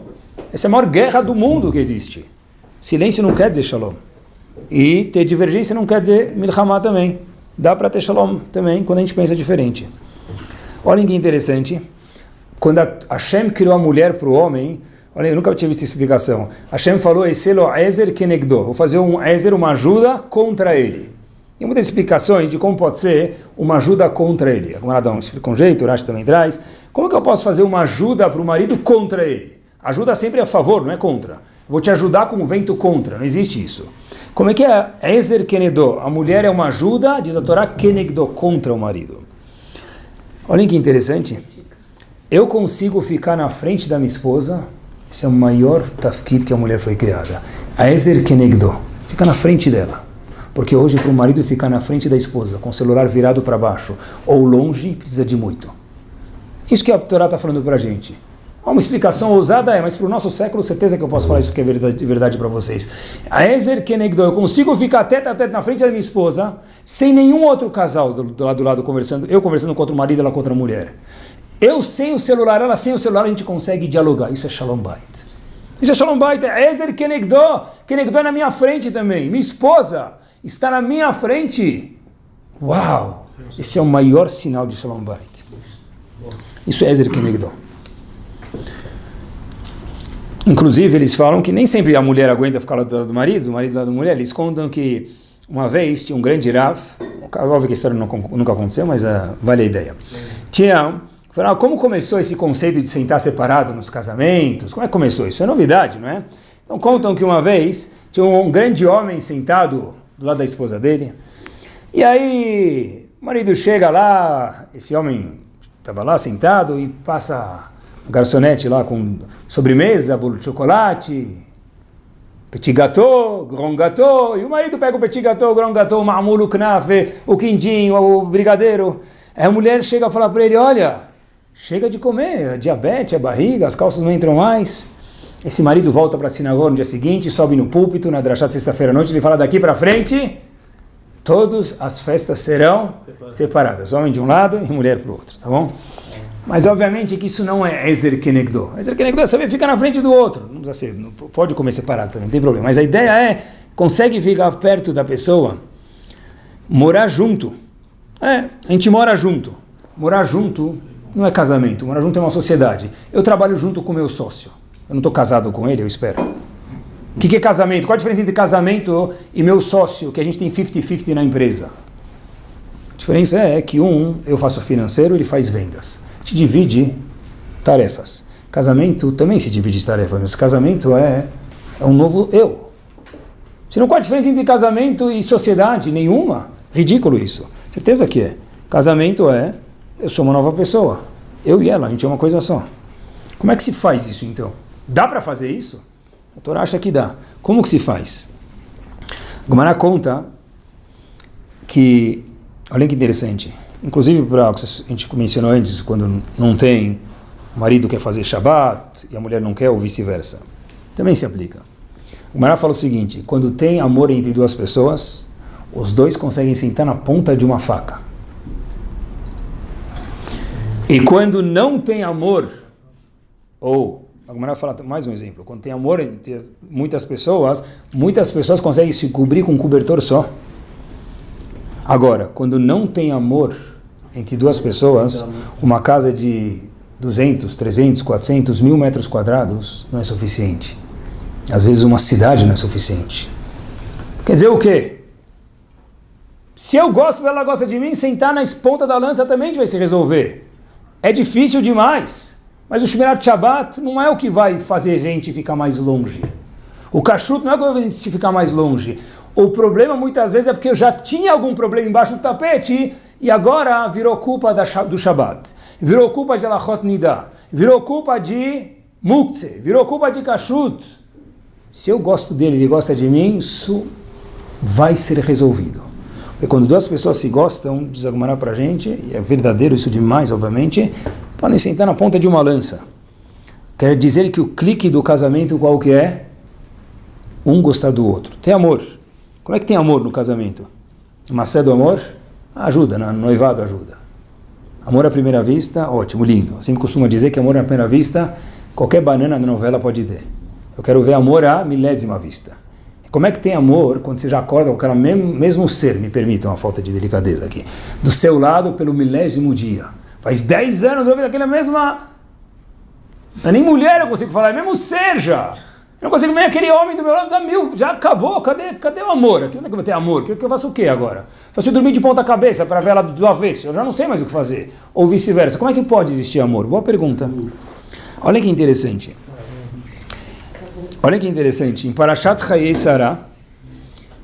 Essa é a maior guerra do mundo que existe. Silêncio não quer dizer shalom. E ter divergência não quer dizer milhamá também. Dá para ter shalom também quando a gente pensa diferente. Olhem que interessante. Quando a Hashem criou a mulher para o homem, olha, eu nunca tinha visto essa explicação. Hashem falou, Eselo Ezer Kenegdo. Vou fazer um Ezer, uma ajuda contra ele. Tem muitas explicações de como pode ser uma ajuda contra ele. A Gemara explica um jeito, o Rashi também traz. Como que eu posso fazer uma ajuda para o marido contra ele? Ajuda sempre a favor, não é contra. Vou te ajudar com o vento contra, não existe isso. Como é que é Ezer Kenegdo? A mulher é uma ajuda, diz a Torá, Kenegdo, contra o marido. Olhem que interessante. Eu consigo ficar na frente da minha esposa, esse é o maior tafkid que a mulher foi criada. A Ezer Kenegdo, fica na frente dela. Porque hoje, para o marido ficar na frente da esposa, com o celular virado para baixo, ou longe, precisa de muito. Isso que a Torá está falando para a gente. Uma explicação ousada mas para o nosso século, certeza que eu posso falar isso que é verdade para vocês. A Ezer Kenegdo, eu consigo ficar tete a tete na frente da minha esposa, sem nenhum outro casal do lado conversando, eu conversando com outro marido, ela com outra mulher. Eu sem o celular, ela sem o celular, a gente consegue dialogar. Isso é Shalom Bait. Isso é Shalom Bait, é Ezer Kenegdo. Kenegdo é na minha frente também. Minha esposa está na minha frente. Uau! Esse é o maior sinal de Shalom Bait. Isso é Ezer Kenegdo. Inclusive, eles falam que nem sempre a mulher aguenta ficar do lado do marido do lado da mulher. Eles contam que uma vez tinha um grande Rav, óbvio que a história nunca aconteceu, mas vale a ideia. Falaram, como começou esse conceito de sentar separado nos casamentos? Como é que começou? Isso é novidade, não é? Então contam que uma vez tinha um grande homem sentado do lado da esposa dele, e aí o marido chega lá, esse homem estava lá sentado e passa a garçonete lá com sobremesa, bolo de chocolate, petit gâteau, grand gâteau, e o marido pega o petit gâteau, o grand gâteau, o ma'mul, o knafe, o quindim, o brigadeiro. Aí a mulher chega a falar para ele, olha, chega de comer, a diabetes, a barriga, as calças não entram mais. Esse marido volta para a sinagoga no dia seguinte, sobe no púlpito, na drachá de sexta-feira à noite, ele fala, daqui para frente, todas as festas serão separadas, homem de um lado e mulher para o outro, tá bom? Mas obviamente que isso não é Ezer Kenegdo. Ezer Kenegdo é saber ficar na frente do outro. Não precisa ser, pode comer separado também, não tem problema. Mas a ideia é, consegue ficar perto da pessoa, morar junto. A gente mora junto. Morar junto não é casamento, morar junto é uma sociedade. Eu trabalho junto com o meu sócio. Eu não estou casado com ele, eu espero. O que é casamento? Qual a diferença entre casamento e meu sócio, que a gente tem 50-50 na empresa? A diferença é que eu faço financeiro, ele faz vendas. A gente divide tarefas. Casamento também se divide de tarefas, mas casamento é um novo eu. Se não, qual a diferença entre casamento e sociedade? Nenhuma. Ridículo isso. Certeza que é. Casamento eu sou uma nova pessoa. Eu e ela, a gente é uma coisa só. Como é que se faz isso então? Dá para fazer isso? A Torá acha que dá. Como que se faz? A Gemara conta que, olha que interessante, inclusive para o que a gente mencionou antes, quando não tem, o marido quer fazer Shabbat e a mulher não quer, ou vice-versa. Também se aplica. O Gemara fala o seguinte, quando tem amor entre duas pessoas, os dois conseguem sentar na ponta de uma faca. E quando não tem amor, ou, a Gemara fala mais um exemplo, quando tem amor entre muitas pessoas conseguem se cobrir com um cobertor só. Agora, quando não tem amor entre duas pessoas, uma casa de 200, 300, 400, 1000 metros quadrados não é suficiente. Às vezes uma cidade não é suficiente. Quer dizer o quê? Se eu gosto dela, ela gosta de mim, sentar na ponta da lança também vai se resolver. É difícil demais. Mas o Shmirat Shabbat não é o que vai fazer a gente ficar mais longe. O kashrut não é o que vai fazer a gente ficar mais longe. O problema muitas vezes é porque eu já tinha algum problema embaixo do tapete e agora virou culpa do Shabbat. Virou culpa de Alachot Nida. Virou culpa de Muktzeh. Virou culpa de kashrut. Se eu gosto dele, ele gosta de mim, isso vai ser resolvido. Porque quando duas pessoas se gostam, diz a Gemara pra gente, e é verdadeiro isso demais, obviamente, podem sentar na ponta de uma lança. Quer dizer que o clique do casamento qual que é? Um gostar do outro. Tem amor. Como é que tem amor no casamento? Macé do amor? Ajuda, no noivado ajuda. Amor à primeira vista, ótimo, lindo. Sempre costumo dizer que amor à primeira vista, qualquer banana na novela pode ter. Eu quero ver amor à milésima vista. E como é que tem amor quando você já acorda com aquela mesmo ser, me permitam uma falta de delicadeza aqui, do seu lado pelo milésimo dia. Faz 10 anos eu vi aquela mesma... Não é nem mulher eu consigo falar, é mesmo ser já. Eu não consigo ver aquele homem do meu lado, já acabou, cadê o amor? Aqui, onde é que eu vou ter amor? Que eu faço o quê agora? Só se eu dormir de ponta cabeça para ver ela do avesso, eu já não sei mais o que fazer. Ou vice-versa. Como é que pode existir amor? Boa pergunta. Olha que interessante. Olha que interessante. Em Parashat Chayei Sarah,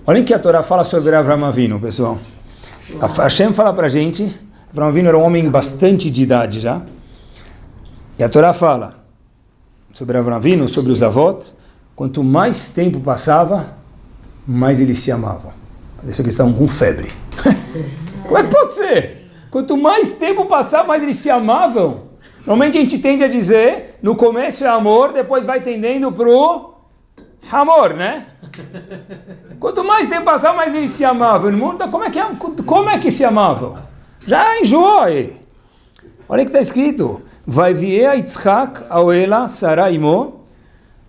olha que a Torá fala sobre Avram Avinu, pessoal. A Hashem fala pra gente, Avram Avinu era um homem bastante de idade já. E a Torá fala sobre Avram Avinu, sobre os avós. Quanto mais tempo passava, mais eles se amavam. Parecia que eles estavam com febre. Como é que pode ser? Quanto mais tempo passar, mais eles se amavam. Normalmente a gente tende a dizer, no começo é amor, depois vai tendendo pro amor, né? Quanto mais tempo passar, mais eles se amavam. Como é que se amavam? Já enjoou aí. Olha o que está escrito. Vai vier Yitzhak ao ela Sará imo.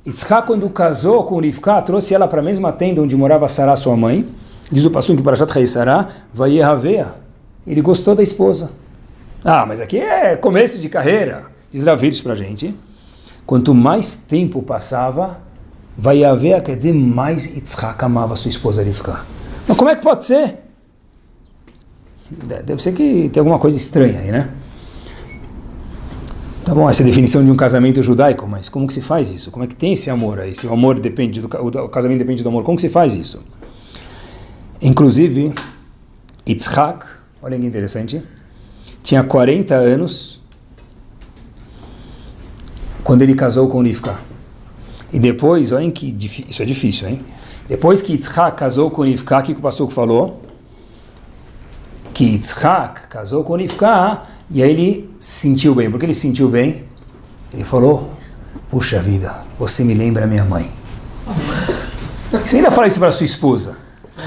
Yitzhak, quando casou com Rivka, trouxe ela para a mesma tenda onde morava Sará, sua mãe. Diz o passuco que Parashat Chai Sará, vai Yehavea. Ele gostou da esposa. Mas aqui é começo de carreira. Diz Ravirs para a gente. Quanto mais tempo passava, vai Yehavea, quer dizer, mais Yitzhak amava sua esposa Rivka. Mas como é que pode ser? Deve ser que tem alguma coisa estranha aí, né? Tá bom, essa é a definição de um casamento judaico, mas como que se faz isso? Como é que tem esse amor aí? Se o amor depende o casamento depende do amor, como que se faz isso? Inclusive, Yitzhak, olha que interessante, tinha 40 anos quando ele casou com Rivka. E depois, olhem que isso é difícil, hein? Depois que Yitzhak casou com Rivka, o que o pastor falou? Que Yitzhak casou com Rivka, e aí ele se sentiu bem. Por que ele se sentiu bem? Ele falou, puxa vida, você me lembra a minha mãe. Você ainda fala isso para sua esposa.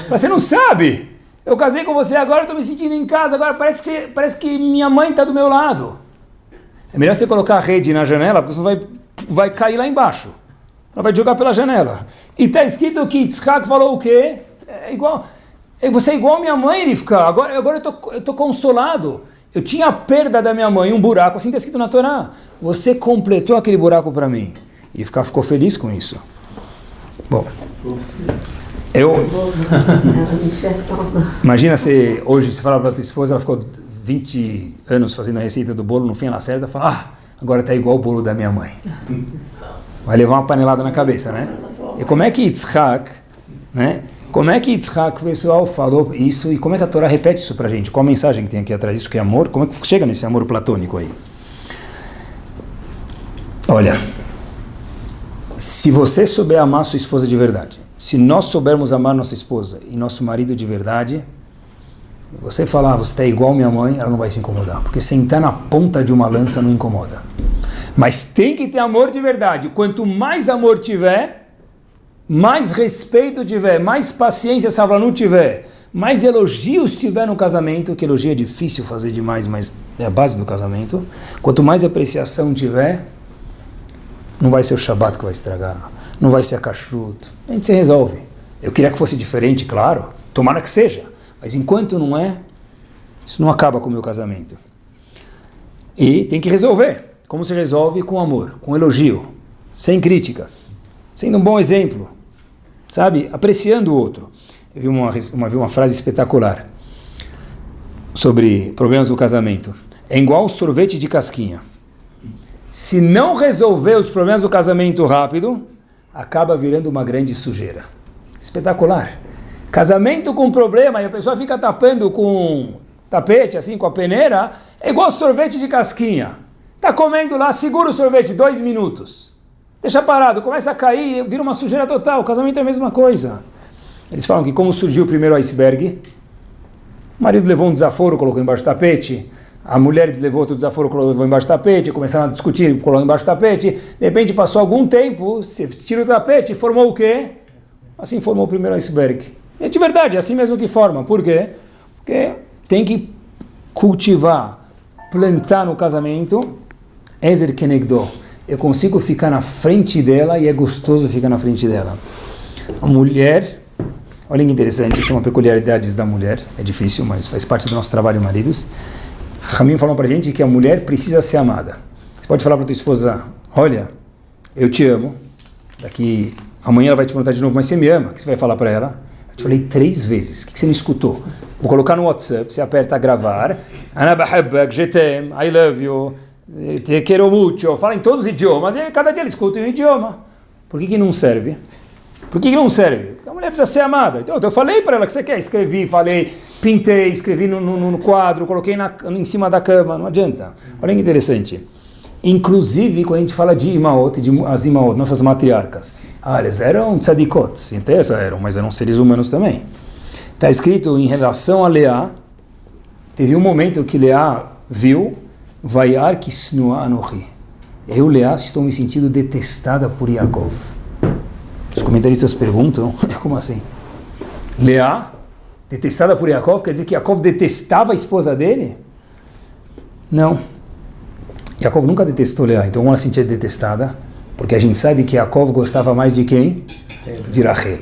Você não sabe, eu casei com você agora, estou me sentindo em casa, agora parece que minha mãe está do meu lado. É melhor você colocar a rede na janela, porque você vai cair lá embaixo. Ela vai jogar pela janela. E está escrito que Yitzhak falou o quê? Você é igual a minha mãe, Rivka. Agora eu estou consolado. Eu tinha a perda da minha mãe, um buraco, assim está escrito na Torá. Você completou aquele buraco para mim. E ficou feliz com isso. Bom, imagina se hoje você fala para a tua esposa, ela ficou 20 anos fazendo a receita do bolo, no fim ela acerta e fala, agora está igual o bolo da minha mãe. Vai levar uma panelada na cabeça, né? E como é que Yitzhak, né? Como é que Yitzhak, o pessoal, falou isso e como é que a Torá repete isso pra gente? Qual a mensagem que tem aqui atrás? Isso que é amor? Como é que chega nesse amor platônico aí? Olha, se você souber amar sua esposa de verdade, se nós soubermos amar nossa esposa e nosso marido de verdade, você falar, você está igual minha mãe, ela não vai se incomodar, porque sentar na ponta de uma lança não incomoda. Mas tem que ter amor de verdade. Quanto mais amor tiver, mais respeito tiver, mais paciência Savlanut tiver, mais elogios tiver no casamento, que elogio é difícil fazer demais, mas é a base do casamento. Quanto mais apreciação tiver, não vai ser o Shabbat que vai estragar, não vai ser a kashrut, a gente se resolve. Eu queria que fosse diferente, claro, tomara que seja, mas enquanto não é, isso não acaba com o meu casamento. E tem que resolver. Como se resolve? Com amor, com elogio, sem críticas, sendo um bom exemplo. Sabe? Apreciando o outro. Eu vi uma frase espetacular sobre problemas do casamento. É igual um sorvete de casquinha. Se não resolver os problemas do casamento rápido, acaba virando uma grande sujeira. Espetacular. Casamento com problema e a pessoa fica tapando com tapete, assim, com a peneira, é igual sorvete de casquinha. Tá comendo lá, segura o sorvete 2 minutos. Deixa parado, começa a cair, vira uma sujeira total. O casamento é a mesma coisa. Eles falam que como surgiu o primeiro iceberg, o marido levou um desaforo, colocou embaixo do tapete, a mulher levou outro desaforo, colocou embaixo do tapete, começaram a discutir, colocou embaixo do tapete, de repente passou algum tempo, você tira o tapete e formou o quê? Assim formou o primeiro iceberg. É de verdade, é assim mesmo que forma. Por quê? Porque tem que cultivar, plantar no casamento, Ezer Kenegdo. Eu consigo ficar na frente dela e é gostoso ficar na frente dela. A mulher, olha que interessante, chama peculiaridades da mulher, é difícil, mas faz parte do nosso trabalho, maridos. Ramim falou pra gente que a mulher precisa ser amada. Você pode falar pra tua esposa, olha, eu te amo, daqui amanhã ela vai te perguntar de novo, mas você me ama? O que você vai falar pra ela? Eu te falei 3 vezes, o que você não escutou? Vou colocar no WhatsApp, você aperta gravar, Ana bahabbak, je t'aime, I love you, te quero muito, fala em todos os idiomas, e cada dia ele escuta um idioma. Por que não serve? Por que não serve? Porque a mulher precisa ser amada. Então eu falei para ela que você quer, escrevi, falei, pintei, escrevi no quadro, coloquei em cima da cama, não adianta. Olha que interessante. Inclusive, quando a gente fala de Imaot, as Imaot, nossas matriarcas, eles eram tzadikot, eram, mas eram seres humanos também. Está escrito em relação a Leá, teve um momento que Leá viu, Vaiar kisnua anochi. Eu, Leá, estou me sentindo detestada por Yaakov. Os comentaristas perguntam, como assim? Leá, detestada por Yaakov, quer dizer que Yaakov detestava a esposa dele? Não. Yaakov nunca detestou Leá, então ela se sentia detestada, porque a gente sabe que Yaakov gostava mais de quem? De Rachel.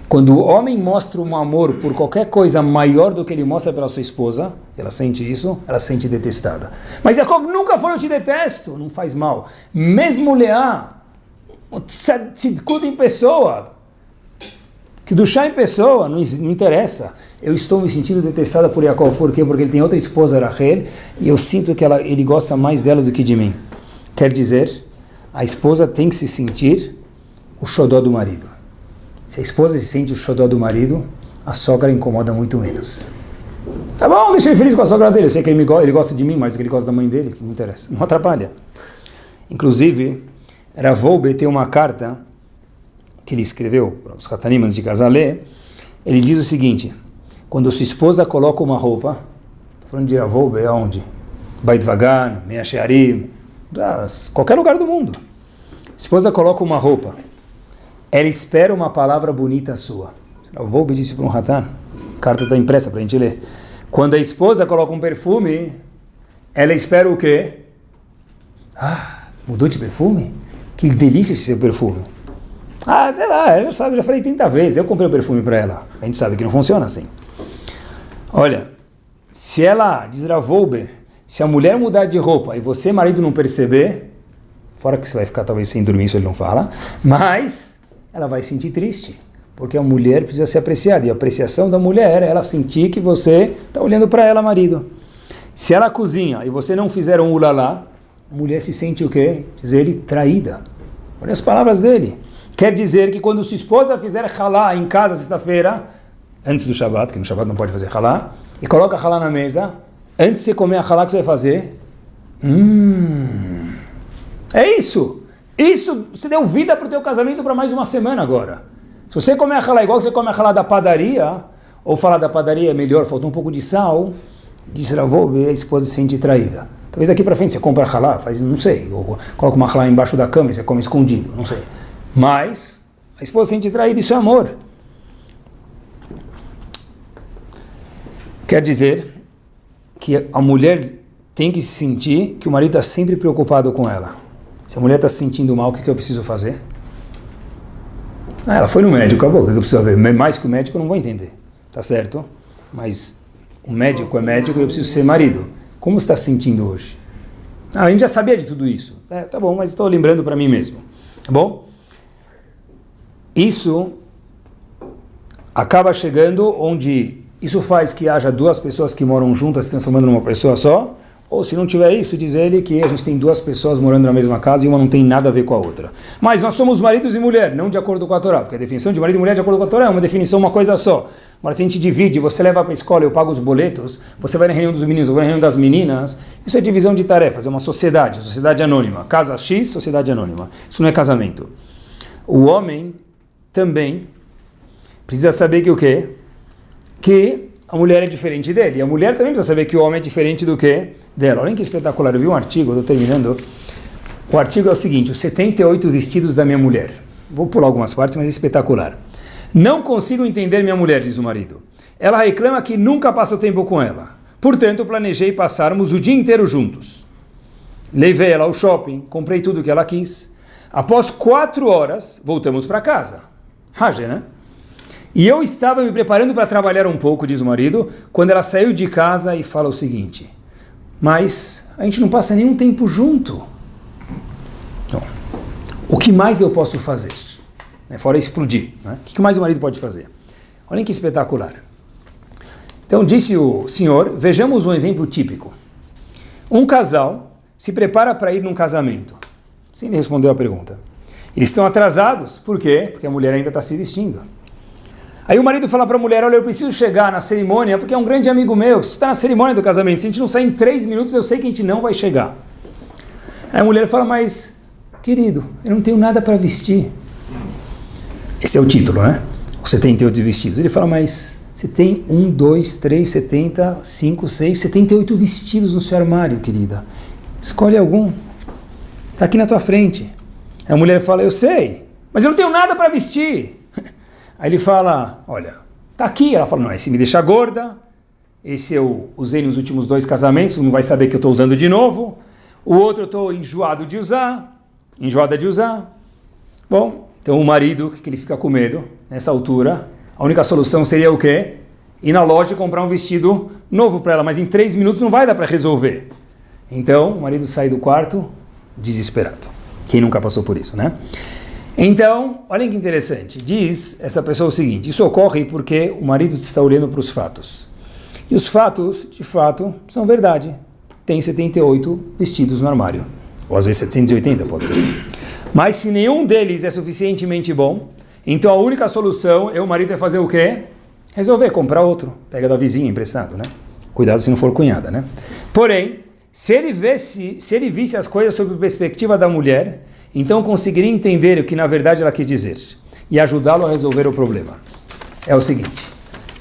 Quando o homem mostra um amor por qualquer coisa maior do que ele mostra pela sua esposa, ela sente isso, ela se sente detestada. Mas Yaakov nunca foi, eu te detesto, não faz mal. Mesmo Leá, tzidkut em pessoa, que do chá em pessoa, não interessa. Eu estou me sentindo detestada por Yaakov, por quê? Porque ele tem outra esposa, Rachel, e eu sinto que ele gosta mais dela do que de mim. Quer dizer, a esposa tem que se sentir o xodó do marido. Se a esposa se sente o xodó do marido, a sogra incomoda muito menos. Tá bom, deixa ele feliz com a sogra dele. Eu sei que ele gosta de mim mais do que ele gosta da mãe dele, que não interessa. Não atrapalha. Inclusive, Rav Wolbe tem uma carta que ele escreveu para os Hatanimas de Gazalé. Ele diz o seguinte: quando sua esposa coloca uma roupa, estou falando de Rav Wolbe, aonde? Beit Vagan, Mea Shearim, qualquer lugar do mundo. A esposa coloca uma roupa, ela espera uma palavra bonita sua. O Wolbe disse para um Hatan, a carta está impressa para a gente ler. Quando a esposa coloca um perfume, ela espera o quê? Mudou de perfume? Que delícia esse seu perfume. Sei lá, ela já sabe, já falei 30 vezes, eu comprei o perfume para ela. A gente sabe que não funciona assim. Olha, se ela, diz Rav Wolbe, se a mulher mudar de roupa e você, marido, não perceber, fora que você vai ficar talvez sem dormir, isso ele não fala, mas ela vai sentir triste, porque a mulher precisa ser apreciada, e a apreciação da mulher é ela sentir que você está olhando para ela, marido. Se ela cozinha e você não fizer um ulalá, a mulher se sente o quê? Diz ele, traída. Olha as palavras dele. Quer dizer que quando sua esposa fizer halá em casa sexta-feira, antes do Shabbat, que no Shabbat não pode fazer halá, e coloca halá na mesa, antes de você comer a halá, que você vai fazer? É isso! Isso, você deu vida para o teu casamento para mais uma semana agora. Se você comer a halá igual você come a halá da padaria, ou falar da padaria é melhor, faltou um pouco de sal, disse Rav Wolbe, a esposa se sente traída. Talvez aqui para frente você compra halá, faz, não sei, ou coloca uma halá embaixo da cama e você come escondido, não sei. Mas a esposa se sente traída, isso é amor. Quer dizer que a mulher tem que se sentir que o marido está sempre preocupado com ela. Se a mulher está se sentindo mal, o que eu preciso fazer? Ela foi no médico, acabou, o que eu preciso ver? Mais que o médico eu não vou entender, tá certo? Mas o médico é médico e eu preciso ser marido. Como você está se sentindo hoje? A gente já sabia de tudo isso. Tá bom, mas estou lembrando para mim mesmo. Tá bom? Isso acaba chegando onde isso faz que haja duas pessoas que moram juntas se transformando numa pessoa só, ou se não tiver isso, diz ele que a gente tem duas pessoas morando na mesma casa e uma não tem nada a ver com a outra. Mas nós somos maridos e mulher, não de acordo com a Torá, porque a definição de marido e mulher de acordo com a Torá é uma definição, uma coisa só. Mas se a gente divide, você leva para a escola, eu pago os boletos, você vai na reunião dos meninos, eu vou na reunião das meninas, isso é divisão de tarefas, é uma sociedade anônima. Casa X, sociedade anônima. Isso não é casamento. O homem também precisa saber que o quê? Que a mulher é diferente dele. E a mulher também precisa saber que o homem é diferente do que dela. Olha que espetacular. Eu vi um artigo, eu estou terminando. O artigo é o seguinte: os 78 vestidos da minha mulher. Vou pular algumas partes, mas é espetacular. Não consigo entender minha mulher, diz o marido. Ela reclama que nunca passa o tempo com ela. Portanto, planejei passarmos o dia inteiro juntos. Levei ela ao shopping, comprei tudo o que ela quis. Após 4 horas, voltamos para casa. Raja, né? E eu estava me preparando para trabalhar um pouco, diz o marido, quando ela saiu de casa e fala o seguinte: mas a gente não passa nenhum tempo junto. Então, o que mais eu posso fazer? Fora explodir. Né? O que mais o marido pode fazer? Olhem que espetacular. Então disse o senhor, vejamos um exemplo típico. Um casal se prepara para ir num casamento. Sim, ele respondeu a pergunta. Eles estão atrasados. Por quê? Porque a mulher ainda está se vestindo. Aí o marido fala para a mulher: olha, eu preciso chegar na cerimônia porque é um grande amigo meu, eu preciso estar na cerimônia do casamento. Se a gente não sair em 3 minutos, eu sei que a gente não vai chegar. Aí a mulher fala: mas, querido, eu não tenho nada para vestir. Esse é o título, né? Os 78 vestidos. Ele fala: mas Você tem 1, 2, 3, 70, 5, 6, 78 vestidos no seu armário, querida. Escolhe algum. Está aqui na tua frente. A mulher fala, eu sei, mas eu não tenho nada para vestir. Aí ele fala, olha, está aqui. Ela fala, não, esse me deixa gorda. Esse eu usei nos últimos 2 casamentos, não vai saber que eu estou usando de novo. O outro eu estou enjoada de usar. Bom, então o marido, que ele fica com medo, nessa altura, a única solução seria o quê? Ir na loja e comprar um vestido novo para ela, mas em 3 minutos não vai dar para resolver. Então o marido sai do quarto desesperado. Quem nunca passou por isso, né? Então, olhem que interessante. Diz essa pessoa o seguinte, isso ocorre porque o marido está olhando para os fatos. E os fatos, de fato, são verdade. Tem 78 vestidos no armário. Ou às vezes 780 pode ser. Mas se nenhum deles é suficientemente bom, então a única solução é o marido fazer o quê? Resolver comprar outro. Pega da vizinha emprestado, né? Cuidado se não for cunhada, né? Porém, se ele visse as coisas sob a perspectiva da mulher, então conseguiria entender o que na verdade ela quis dizer e ajudá-lo a resolver o problema. É o seguinte,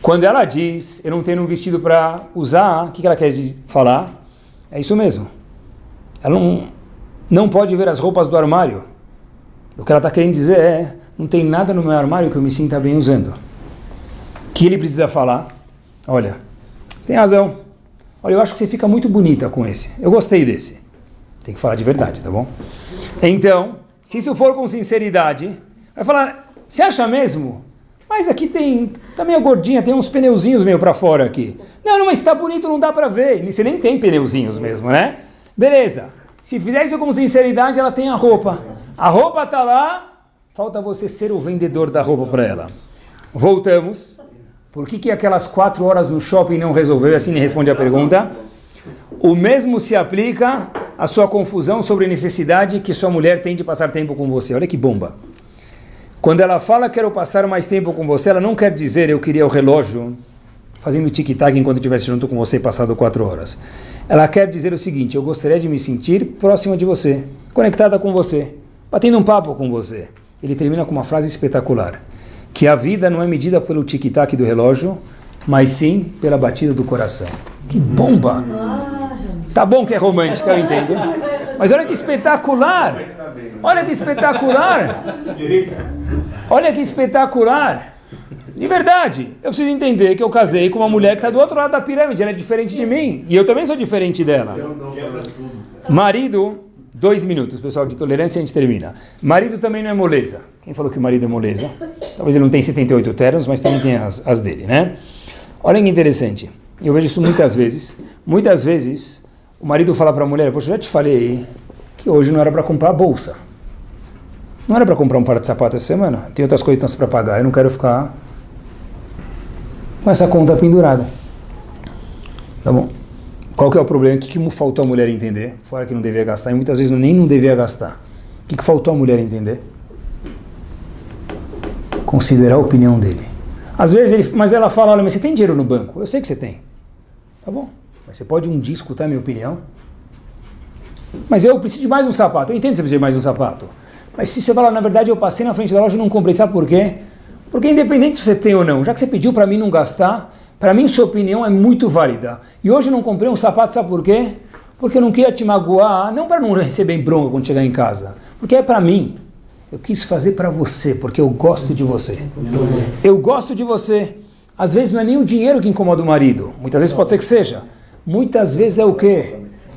quando ela diz, eu não tenho um vestido para usar, o que ela quer falar? É isso mesmo. Ela não pode ver as roupas do armário. O que ela está querendo dizer é, não tem nada no meu armário que eu me sinta bem usando. O que ele precisa falar? Olha, você tem razão. Olha, eu acho que você fica muito bonita com esse. Eu gostei desse. Tem que falar de verdade, tá bom? Então, se isso for com sinceridade, vai falar, você acha mesmo? Mas aqui tá meio gordinha, tem uns pneuzinhos meio para fora aqui. Não, mas tá bonito, não dá para ver. Você nem tem pneuzinhos mesmo, né? Beleza. Se fizer isso com sinceridade, ela tem a roupa. A roupa tá lá, falta você ser o vendedor da roupa para ela. Voltamos. Por que aquelas 4 horas no shopping não resolveu? Assim ele responde a pergunta. O mesmo se aplica à sua confusão sobre a necessidade que sua mulher tem de passar tempo com você. Olha que bomba. Quando ela fala quero passar mais tempo com você, ela não quer dizer eu queria o relógio fazendo tic-tac enquanto eu estivesse junto com você passado 4 horas. Ela quer dizer o seguinte, eu gostaria de me sentir próxima de você, conectada com você, batendo um papo com você. Ele termina com uma frase espetacular, que a vida não é medida pelo tic-tac do relógio, mas sim pela batida do coração. Que bomba! Tá bom que é romântica, eu entendo. Mas olha que espetacular! Olha que espetacular! Olha que espetacular! De verdade, eu preciso entender que eu casei com uma mulher que está do outro lado da pirâmide, ela é diferente de mim, e eu também sou diferente dela. Marido, 2 minutos, pessoal, de tolerância a gente termina. Marido também não é moleza. Quem falou que o marido é moleza? Talvez ele não tenha 78 ternos, mas também tem as dele, né? Olha que interessante, eu vejo isso muitas vezes. Muitas vezes, o marido fala para a mulher, poxa, eu já te falei que hoje não era para comprar a bolsa. Não era para comprar um par de sapato essa semana. Tem outras coisas para pagar. Eu não quero ficar com essa conta pendurada. Tá bom? Qual que é o problema? O que faltou a mulher entender? Fora que não devia gastar. E muitas vezes nem não devia gastar. O que faltou a mulher entender? Considerar a opinião dele. Às vezes mas ela fala, olha, mas você tem dinheiro no banco? Eu sei que você tem. Tá bom. Mas você pode um dia escutar a minha opinião? Mas eu preciso de mais um sapato. Eu entendo que você precisa de mais um sapato. Mas se você falar, na verdade, eu passei na frente da loja e não comprei, sabe por quê? Porque independente se você tem ou não, já que você pediu para mim não gastar, para mim sua opinião é muito válida. E hoje eu não comprei um sapato, sabe por quê? Porque eu não queria te magoar, não para não receber bronca quando chegar em casa, porque é para mim. Eu quis fazer para você, porque eu gosto de você. Eu gosto de você. Às vezes não é nem o dinheiro que incomoda o marido, muitas vezes pode ser que seja. Muitas vezes é o quê?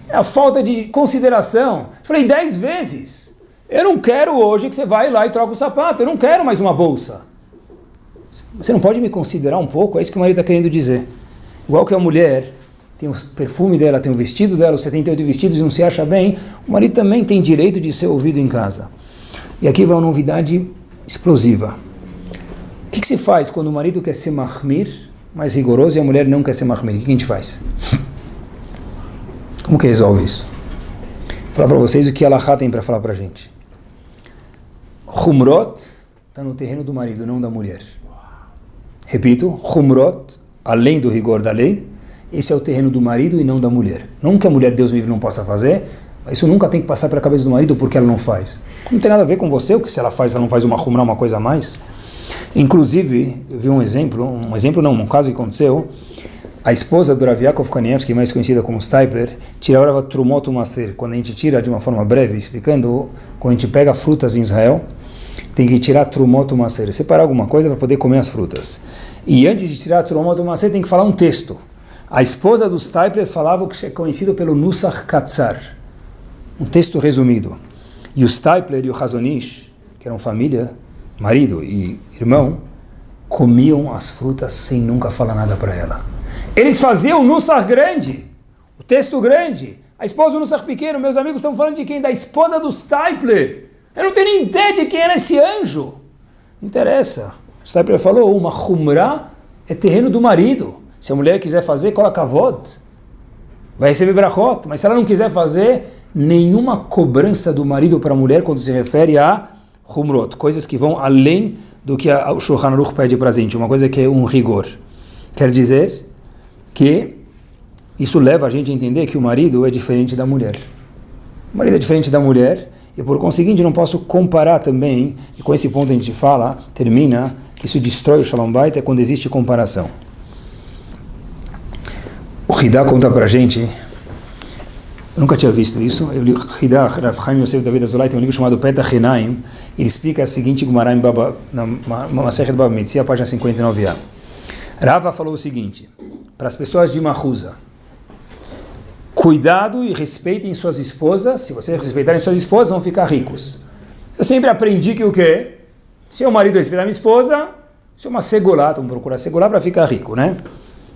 É a falta de consideração. Eu falei 10 vezes. Eu não quero hoje que você vai lá e troca o sapato. Eu não quero mais uma bolsa. Você não pode me considerar um pouco? É isso que o marido está querendo dizer. Igual que a mulher tem o perfume dela, tem o vestido dela, os 78 vestidos e não se acha bem, o marido também tem direito de ser ouvido em casa. E aqui vai uma novidade explosiva. O que se faz quando o marido quer ser mahmir, mais rigoroso, e a mulher não quer ser mahmir? O que a gente faz? Como que resolve isso? Vou falar para vocês o que a Alahá tem para falar para a gente. Humrot está no terreno do marido, não da mulher. Repito, Humrot, além do rigor da lei, esse é o terreno do marido e não da mulher. Não que a mulher, Deus me livre, não possa fazer, Isso nunca tem que passar pela cabeça do marido porque ela não faz. Não tem nada a ver com você, o que se ela faz, ela não faz uma humrah, uma coisa a mais. Inclusive, eu vi um caso que aconteceu. A esposa do Rav Yaakov Kanievsky, mais conhecida como Stipler, tirava Trumot Maser. Quando a gente tira de uma forma breve, explicando, quando a gente pega frutas em Israel, tem que tirar Trumot Maser, separar alguma coisa para poder comer as frutas. E antes de tirar Trumot Maser, tem que falar um texto. A esposa do Stipler falava o que é conhecido pelo Nusach Katzar, um texto resumido. E o Stipler e o Hazonish, que eram família, marido e irmão, comiam as frutas sem nunca falar nada para ela. Eles faziam o Nusach grande, o texto grande. A esposa do Nusach pequeno, meus amigos estão falando de quem? Da esposa do Stipler. Eu não tenho nem ideia de quem era esse anjo. Não interessa. O Stipler falou, uma humrah é terreno do marido. Se a mulher quiser fazer, coloca kavod, vai receber brachot. Mas se ela não quiser fazer, nenhuma cobrança do marido para a mulher quando se refere a humrot, coisas que vão além do que o Shulchan Aruch pede para a gente, uma coisa que é um rigor. Quer dizer que isso leva a gente a entender que o marido é diferente da mulher. O marido é diferente da mulher, e por conseguinte não posso comparar também, e com esse ponto a gente termina, que isso destrói o Shalom Bait, é quando existe comparação. O Hidá conta pra gente, eu nunca tinha visto isso, eu li o Hidá, Rav Chaim Yosef David Azulay, tem um livro chamado Petach Henaim, ele explica a seguinte Gemara na Masechet Baba Metzia, página 59a. Rava falou o seguinte, para as pessoas de Mahuza, cuidado e respeitem suas esposas, se vocês respeitarem suas esposas, vão ficar ricos. Eu sempre aprendi que o quê? Se o marido respeitar minha esposa, isso é uma segulá, vamos procurar segulá para ficar rico, né?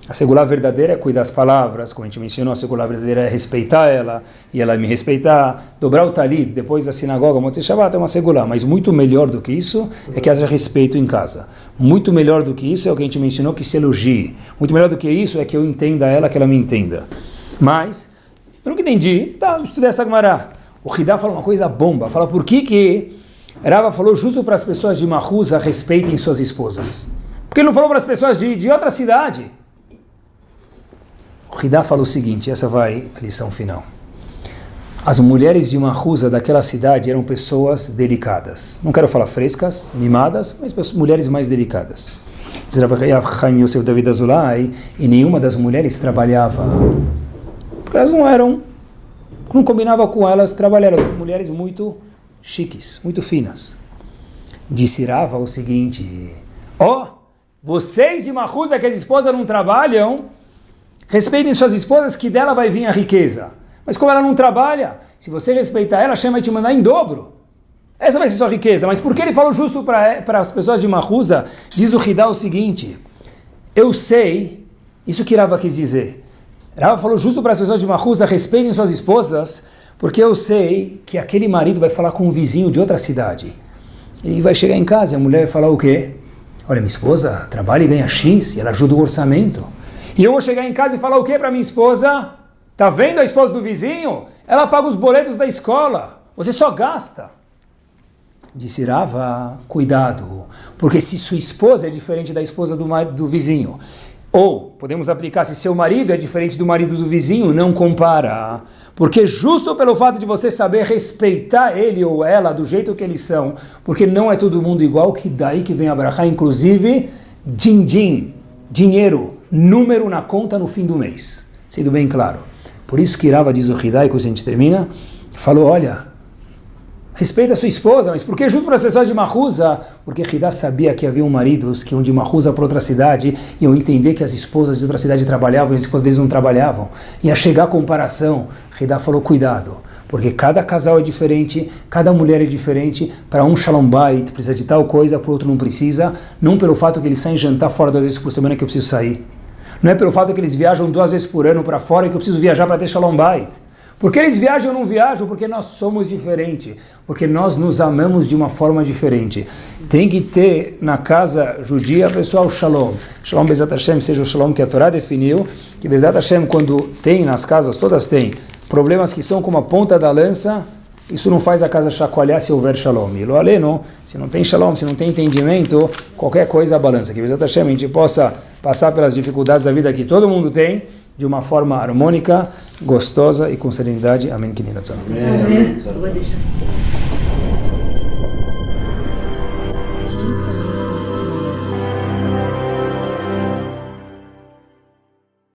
A segulá verdadeira é cuidar das palavras, como a gente mencionou, a segulá verdadeira é respeitar ela, e ela me respeitar, dobrar o talit, depois da sinagoga, Motzei Shabbat, é uma segulá, mas muito melhor do que isso é que haja respeito em casa. Muito melhor do que isso é o que a gente mencionou, que se elogie. Muito melhor do que isso é que eu entenda ela, que ela me entenda. Mas, eu nunca entendi, tá, estudei essa Gemara. O Hidá fala uma coisa bomba, fala por que Rava falou justo para as pessoas de Mahuza respeitem suas esposas. Porque ele não falou para as pessoas de outra cidade. O Hidá fala o seguinte, essa vai a lição final. As mulheres de Mahuza daquela cidade eram pessoas delicadas. Não quero falar frescas, mimadas, mas mulheres mais delicadas. Diz Rav Chaim Yosef David Azulay, e nenhuma das mulheres trabalhava. Porque elas não combinava com elas trabalhar, eram mulheres muito chiques, muito finas. Disse Rava o seguinte, vocês de Mahuza que as esposas não trabalham, respeitem suas esposas que dela vai vir a riqueza. Mas como ela não trabalha, se você respeitar ela, Hashem vai te mandar em dobro. Essa vai ser sua riqueza. Mas por que ele falou justo para as pessoas de Mahuza? Diz o Hidá o seguinte, eu sei, isso que Rava quis dizer. Rava falou justo para as pessoas de Mahuza, respeitem suas esposas, porque eu sei que aquele marido vai falar com um vizinho de outra cidade. Ele vai chegar em casa e a mulher vai falar o quê? Olha, minha esposa trabalha e ganha X, e ela ajuda o orçamento. E eu vou chegar em casa e falar o quê para minha esposa? Tá vendo a esposa do vizinho? Ela paga os boletos da escola. Você só gasta. Disse Rava, cuidado. Porque se sua esposa é diferente da esposa do vizinho, ou podemos aplicar, se seu marido é diferente do marido do vizinho, não compara. Porque justo pelo fato de você saber respeitar ele ou ela do jeito que eles são, porque não é todo mundo igual, que daí que vem a brachá, inclusive, din-din, dinheiro, número na conta no fim do mês. Sendo bem claro. Por isso que Rava diz o Hidá, e com isso a gente termina, falou, olha, respeita a sua esposa, mas por que justo para as pessoas de Mahuza? Porque Hidá sabia que havia maridos que iam de Mahuza para outra cidade, iam entender que as esposas de outra cidade trabalhavam e as esposas deles não trabalhavam. Ia chegar a comparação. Hidá falou, cuidado, porque cada casal é diferente, cada mulher é diferente, para um Shalom Bait precisa de tal coisa, para o outro não precisa, não pelo fato que eles saem jantar fora 2 vezes por semana que eu preciso sair. Não é pelo fato que eles viajam 2 vezes por ano para fora que eu preciso viajar para ter Shalom Bait. Porque eles viajam ou não viajam? Porque nós somos diferentes. Porque nós nos amamos de uma forma diferente. Tem que ter na casa judia, pessoal, Shalom. Shalom Bezat Hashem seja o Shalom que a Torá definiu. Que Bezat Hashem, quando tem nas casas, todas têm, problemas que são como a ponta da lança, isso não faz a casa chacoalhar se houver Shalom. E lo aleno, se não tem Shalom, se não tem entendimento, qualquer coisa balança. Que Bezat Hashem a gente possa passar pelas dificuldades da vida que todo mundo tem, de uma forma harmônica, gostosa e com serenidade. Amém. Amém. Eu vou deixar.